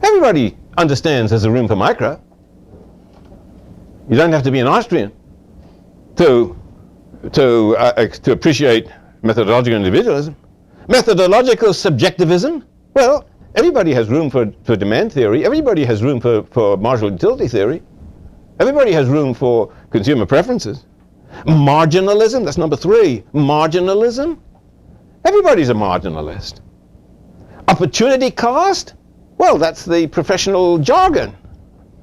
Everybody understands there's a room for micro. You don't have to be an Austrian to appreciate methodological individualism. Methodological subjectivism, well, everybody has room for demand theory. Everybody has room for marginal utility theory. Everybody has room for consumer preferences. Marginalism, that's number 3. Marginalism, everybody's a marginalist. Opportunity cost, well, that's the professional jargon.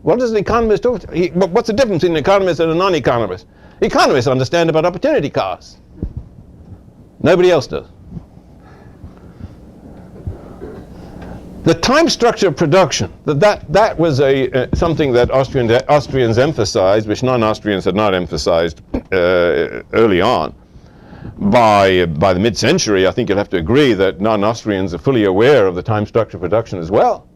What does an economist do? What's the difference between an economist and a non-economist? Economists understand about opportunity costs. Nobody else does. The time structure of production, that was something that Austrians emphasized, which non-Austrians had not emphasized early on. by the mid-century, I think you'll have to agree that non-Austrians are fully aware of the time structure of production as well.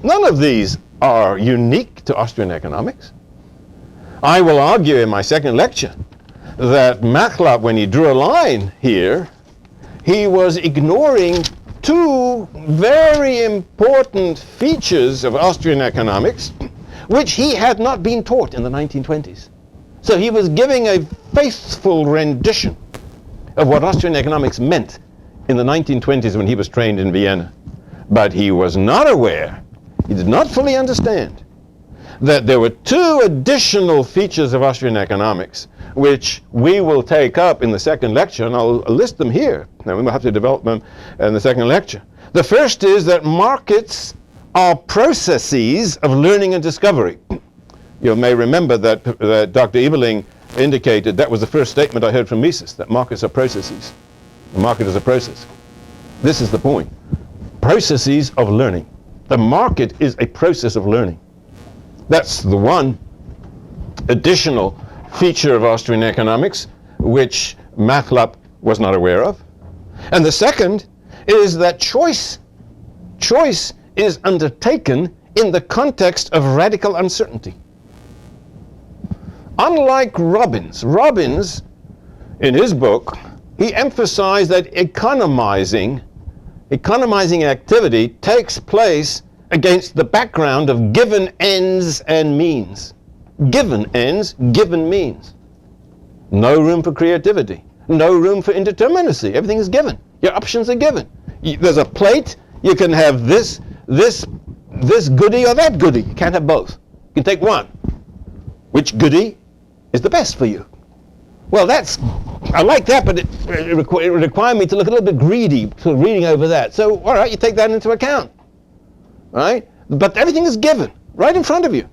None of these are unique to Austrian economics. I will argue in my second lecture that Machlab, when he drew a line here, he was ignoring two very important features of Austrian economics which he had not been taught in the 1920s. So he was giving a faithful rendition of what Austrian economics meant in the 1920s when he was trained in Vienna. But he was not aware, he did not fully understand, that there were two additional features of Austrian economics which we will take up in the second lecture, and I'll list them here. Now we will have to develop them in the second lecture. The first is that markets are processes of learning and discovery. You may remember that Dr. Ebeling indicated that was the first statement I heard from Mises, that markets are processes. The market is a process. This is the point. Processes of learning. The market is a process of learning. That's the one additional feature of Austrian economics which Machlab was not aware of. And the second is that choice is undertaken in the context of radical uncertainty. Unlike Robbins, in his book, he emphasized that economizing activity takes place against the background of given ends and means. Given ends, given means. No room for creativity. No room for indeterminacy. Everything is given. Your options are given. There's a plate. You can have this goodie or that goodie. You can't have both. You can take one. Which goodie is the best for you? Well, I like that, but it required me to look a little bit greedy to reading over that. So, all right, you take that into account. All right? But everything is given right in front of you.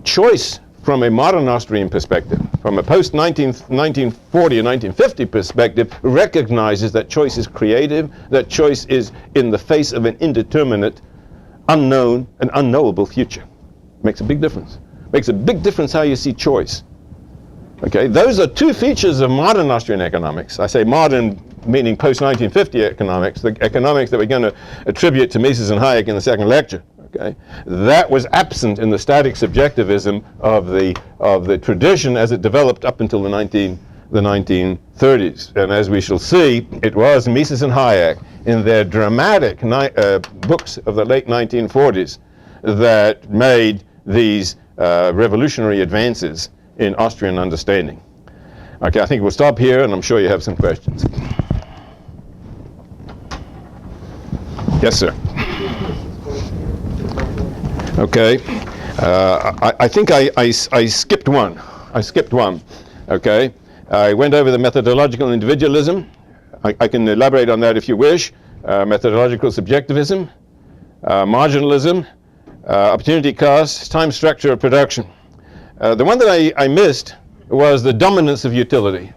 Choice from a modern Austrian perspective, from a post-1940 or 1950 perspective, recognizes that choice is creative, that choice is in the face of an indeterminate, unknown, and unknowable future. Makes a big difference. Makes a big difference how you see choice. Okay, those are two features of modern Austrian economics. I say modern meaning post-1950 economics, the economics that we're going to attribute to Mises and Hayek in the second lecture. Okay, that was absent in the static subjectivism of the tradition as it developed up until the 1930s. And as we shall see, it was Mises and Hayek in their dramatic books of the late 1940s that made these revolutionary advances in Austrian understanding. Okay, I think we'll stop here, and I'm sure you have some questions. Yes, sir. Okay, I think I skipped one. Okay, I went over the methodological individualism. I can elaborate on that if you wish. Methodological subjectivism, marginalism, opportunity cost, time structure of production. The one that I missed was the dominance of utility.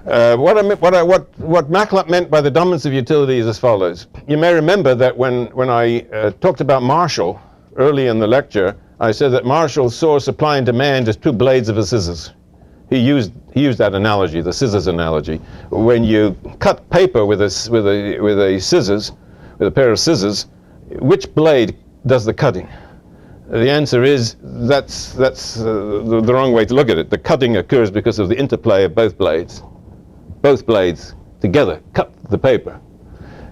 What Machlab meant by the dominance of utility is as follows. You may remember that when I talked about Marshall early in the lecture, I said that Marshall saw supply and demand as two blades of a scissors. He used that analogy, the scissors analogy. When you cut paper with a pair of scissors, which blade does the cutting? The answer is that's the wrong way to look at it. The cutting occurs because of the interplay of both blades. Both blades together cut the paper.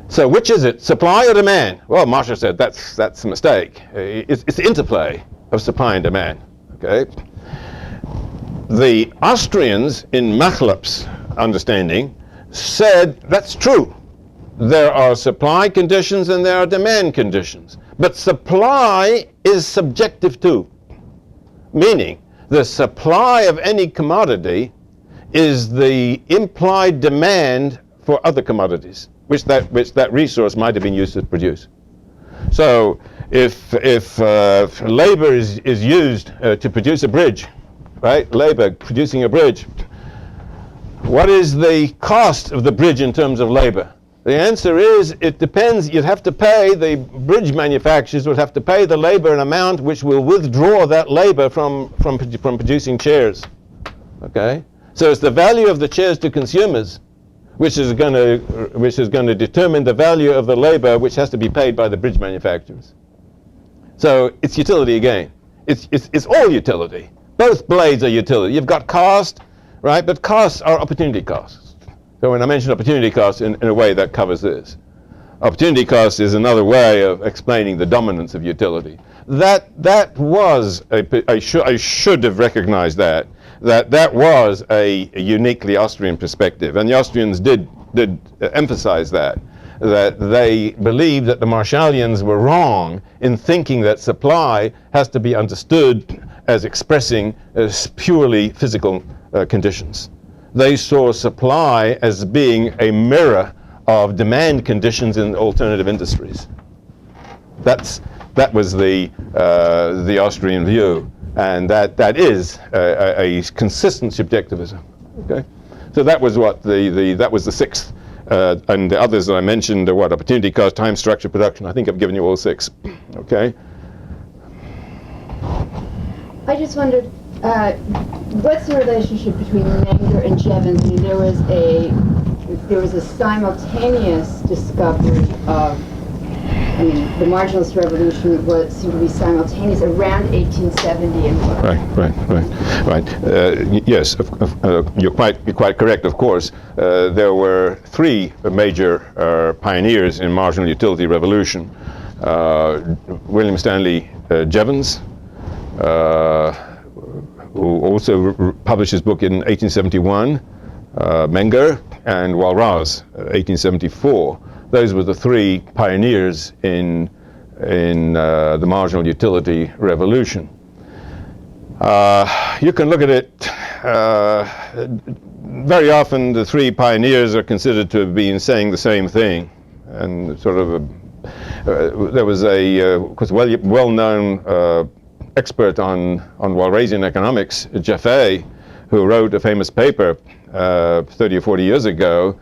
So which is it, supply or demand? Well, Marshall said that's a mistake. It's the interplay of supply and demand. Okay. The Austrians, in Machlab's understanding, said that's true. There are supply conditions and there are demand conditions. But supply is subjective too. Meaning, the supply of any commodity is the implied demand for other commodities, which that resource might have been used to produce. So if labor is used to produce a bridge, right? Labor producing a bridge, what is the cost of the bridge in terms of labor? The answer is, it depends. You'd have to pay, the bridge manufacturers would have to pay the labor an amount which will withdraw that labor from producing chairs. Okay? So it's the value of the chairs to consumers which is going to determine the value of the labor which has to be paid by the bridge manufacturers. So it's utility again. It's all utility. Both blades are utility. You've got cost, right? But costs are opportunity costs. So when I mention opportunity costs, in a way that covers this. Opportunity cost is another way of explaining the dominance of utility. That was I should have recognized that was a uniquely Austrian perspective, and the Austrians did emphasize that they believed that the Marshallians were wrong in thinking that supply has to be understood as expressing purely physical conditions. They saw supply as being a mirror of demand conditions in alternative industries. That was the Austrian view, and that is a consistent subjectivism. Okay, so that was what that was the sixth, and the others that I mentioned are what: opportunity cost, time, structure, production. I think I've given you all six. Okay. I just wondered, what's the relationship between Menger and Jevons? I mean, there was a simultaneous discovery of, the marginalist revolution seemed to be simultaneous around 1870 and what? Right. Yes, you're quite correct. Of course, there were three major pioneers in marginal utility revolution: William Stanley Jevons, who also published his book in 1871, Menger, and Walras, 1874. Those were the three pioneers in the marginal utility revolution. You can look at it, very often the three pioneers are considered to have been saying the same thing, and sort of there was a well-known expert on Walrasian economics, Jaffe, who wrote a famous paper 30 or 40 years ago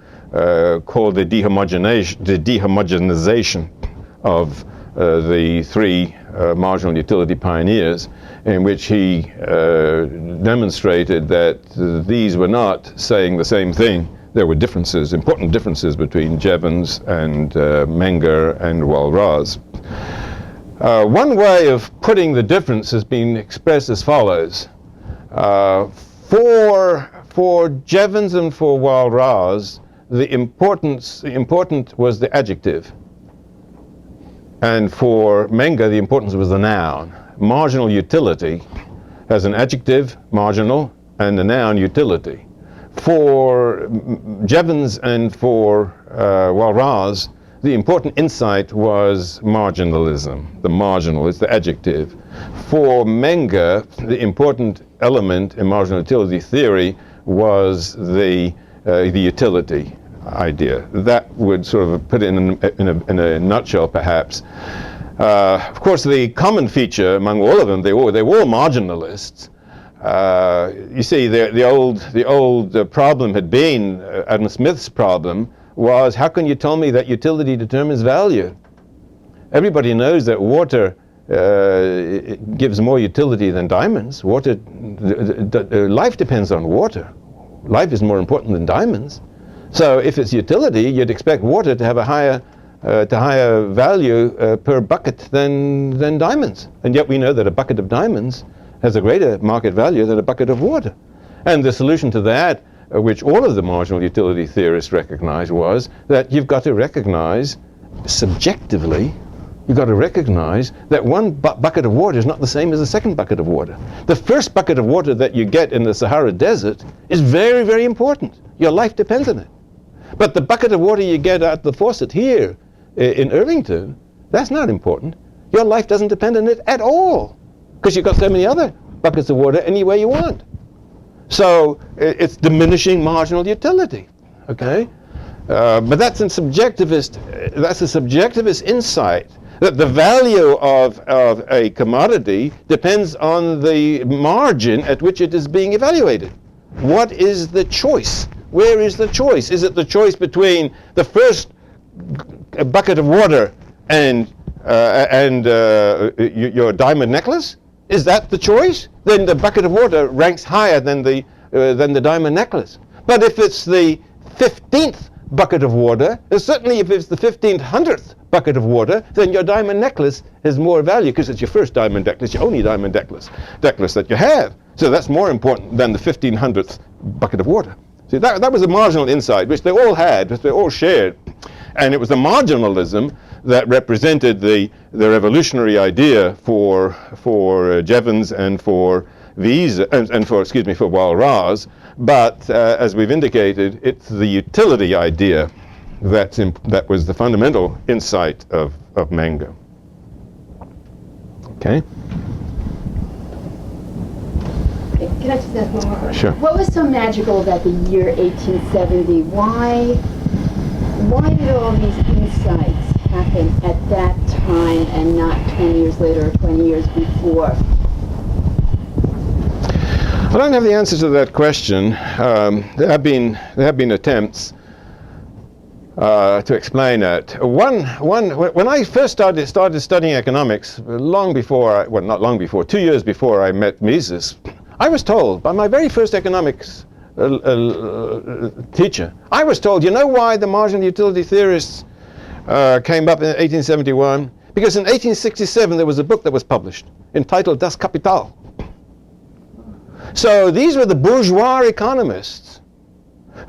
called the dehomogenization of the three marginal utility pioneers, in which he demonstrated that these were not saying the same thing. There were differences, important differences between Jevons and Menger and Walras. One way of putting the difference has been expressed as follows. For Jevons and for Walras, the important was the adjective. And for Menger, the importance was the noun. Marginal utility has an adjective, marginal, and a noun, utility. For Jevons and for Walras, the important insight was marginalism. The marginal is the adjective. For Menger, the important element in marginal utility theory was the utility idea. That would sort of put it in a nutshell, perhaps. Of course, the common feature among all of them, they were all marginalists. You see, the old problem had been, Adam Smith's problem, was how can you tell me that utility determines value? Everybody knows that water gives more utility than diamonds. Life depends on water. Life is more important than diamonds. So if it's utility, you'd expect water to have a higher value per bucket than diamonds. And yet we know that a bucket of diamonds has a greater market value than a bucket of water. And the solution to that, which all of the marginal utility theorists recognized, was that you've got to recognize subjectively, you've got to recognize that one bucket of water is not the same as the second bucket of water. The first bucket of water that you get in the Sahara Desert is very, very important. Your life depends on it. But the bucket of water you get at the faucet here in Irvington, that's not important. Your life doesn't depend on it at all, because you've got so many other buckets of water any way you want. So it's diminishing marginal utility, okay? But that's a subjectivist insight, that the value of a commodity depends on the margin at which it is being evaluated. What is the choice? Where is the choice? Is it the choice between the first bucket of water and your diamond necklace? Is that the choice? Then the bucket of water ranks higher than the than the diamond necklace. But if it's the 15th bucket of water, certainly if it's the 1500th bucket of water, then your diamond necklace has more value because it's your first diamond necklace, your only diamond necklace that you have. So that's more important than the 1500th bucket of water. See, that was a marginal insight which they all had, which they all shared. And it was the marginalism that represented the revolutionary idea for Jevons and for Wiese and for Walras. But as we've indicated, it's the utility idea that was the fundamental insight of Menger. Okay. Can I just ask one more? Sure. What was so magical about the year 1870? Why did all these insights happen at that time and not 20 years later or 20 years before? I don't have the answer to that question. There have been attempts to explain it. When I first started studying economics, long before, 2 years before I met Mises, I was told by my very first economics teacher, I was told, you know why the marginal utility theorists came up in 1871? Because in 1867 there was a book that was published entitled Das Kapital. So these were the bourgeois economists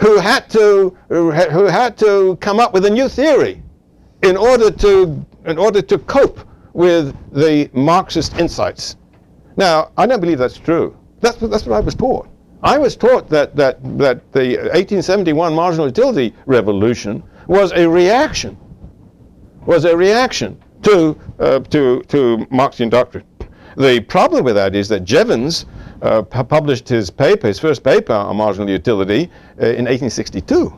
who had to come up with a new theory in order to cope with the Marxist insights. Now, I don't believe that's true. That's what I was taught. I was taught that the 1871 marginal utility revolution was a reaction to Marxian doctrine. The problem with that is that Jevons published his first paper on marginal utility in 1862.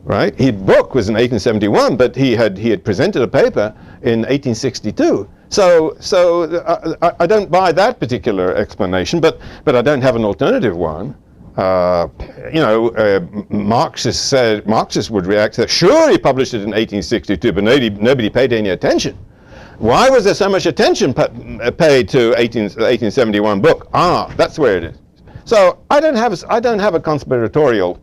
Right? His book was in 1871, but he had presented a paper in 1862. So I don't buy that particular explanation, but I don't have an alternative one. Marxists would react to that. Sure, he published it in 1862, but nobody paid any attention. Why was there so much attention paid to 1871 book? That's where it is. So I don't have a conspiratorial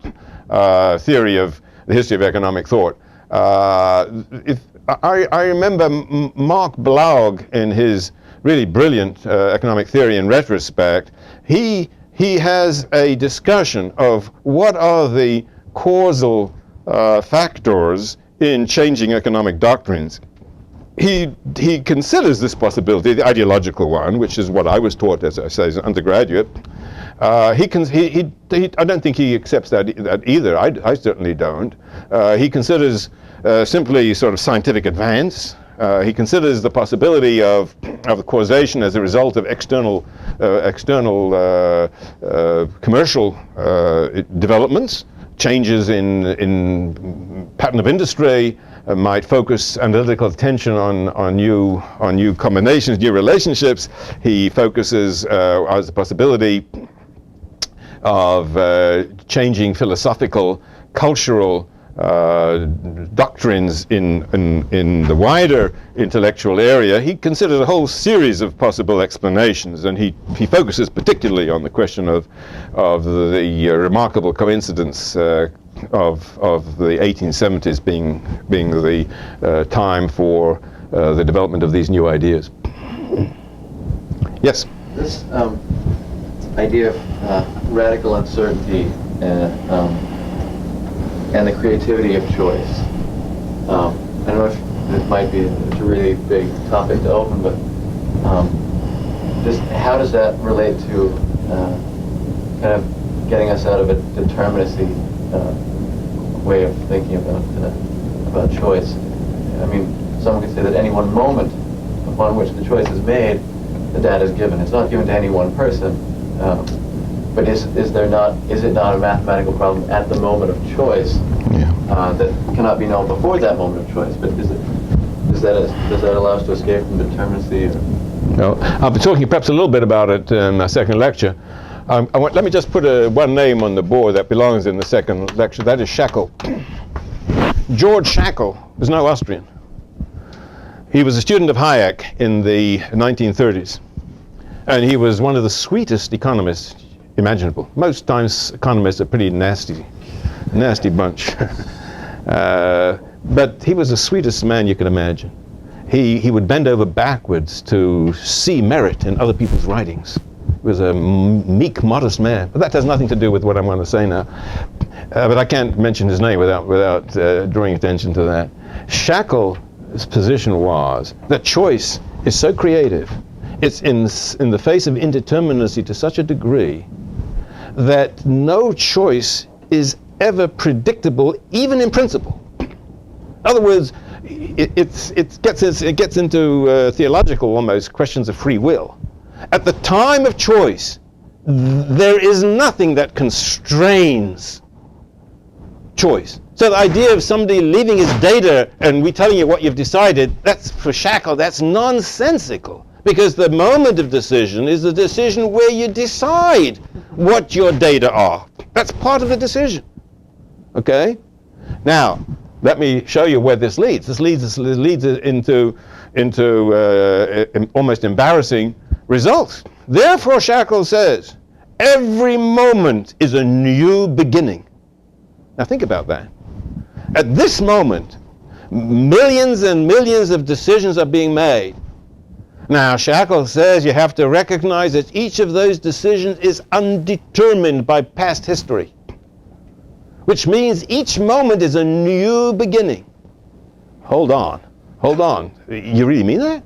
theory of the history of economic thought. I remember Mark Blaug in his really brilliant economic theory in retrospect. He has a discussion of what are the causal factors in changing economic doctrines. He considers this possibility, the ideological one, which is what I was taught, as I say, as an undergraduate. I don't think he accepts that either. I certainly don't. He considers simply sort of scientific advance. He considers the possibility of causation as a result of external commercial developments, changes in pattern of industry. Might focus analytical attention on new combinations, new relationships. He focuses as a possibility of changing philosophical, cultural doctrines in the wider intellectual area. He considers a whole series of possible explanations, and he focuses particularly on the question of the remarkable coincidence of the 1870s being the time for the development of these new ideas. Yes? This idea of radical uncertainty and the creativity of choice. I don't know if this might be it's a really big topic to open, but just how does that relate to kind of getting us out of a determinacy way of thinking about choice? I mean, someone could say that any one moment upon which the choice is made, the data is given. It's not given to any one person, but is it not a mathematical problem at the moment of choice that cannot be known before that moment of choice? But does that allow us to escape from determinacy? No, I'll be talking perhaps a little bit about it in my second lecture. Let me just put one name on the board that belongs in the second lecture. That is Shackle. George Shackle was no Austrian. He was a student of Hayek in the 1930s. And he was one of the sweetest economists imaginable. Most times economists are pretty nasty bunch. But he was the sweetest man you can imagine. He would bend over backwards to see merit in other people's writings. He was a meek, modest man. But that has nothing to do with what I'm going to say now. But I can't mention his name without drawing attention to that. Shackle's position was that choice is so creative. It's in the face of indeterminacy to such a degree that no choice is ever predictable, even in principle. In other words, it gets into theological almost questions of free will. At the time of choice, there is nothing that constrains choice. So the idea of somebody leaving his data and we telling you what you've decided, that's for Shackle, that's nonsensical. Because the moment of decision is the decision where you decide what your data are. That's part of the decision. Okay? Now, let me show you where this leads. This leads into almost embarrassing results. Therefore, Shackle says, every moment is a new beginning. Now think about that. At this moment, millions and millions of decisions are being made. Now, Shackle says you have to recognize that each of those decisions is undetermined by past history, which means each moment is a new beginning. Hold on. You really mean that?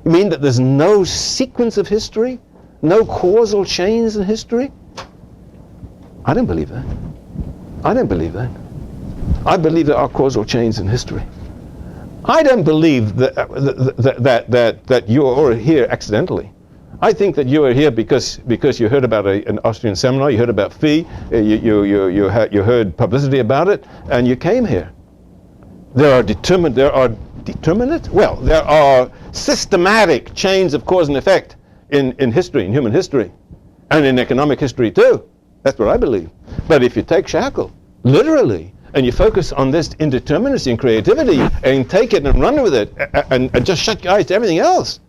You mean that there's no sequence of history? No causal chains in history? I don't believe that. I believe there are causal chains in history. I don't believe that you're here accidentally. I think that you are here because you heard about an Austrian seminar, you heard about fee, you heard publicity about it, and you came here. There are systematic chains of cause and effect in history, in human history, and in economic history too. That's what I believe. But if you take Shackle literally, and you focus on this indeterminacy and creativity, and take it and run with it, and just shut your eyes to everything else,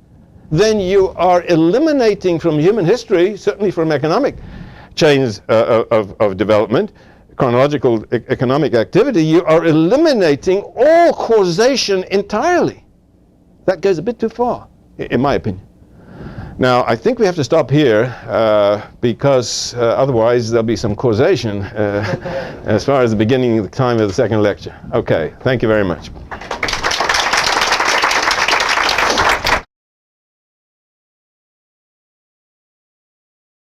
then you are eliminating from human history, certainly from economic chains of development, chronological economic activity, you are eliminating all causation entirely. That goes a bit too far, in my opinion. Now, I think we have to stop here because otherwise there'll be some causation as far as the beginning of the time of the second lecture. Okay, thank you very much.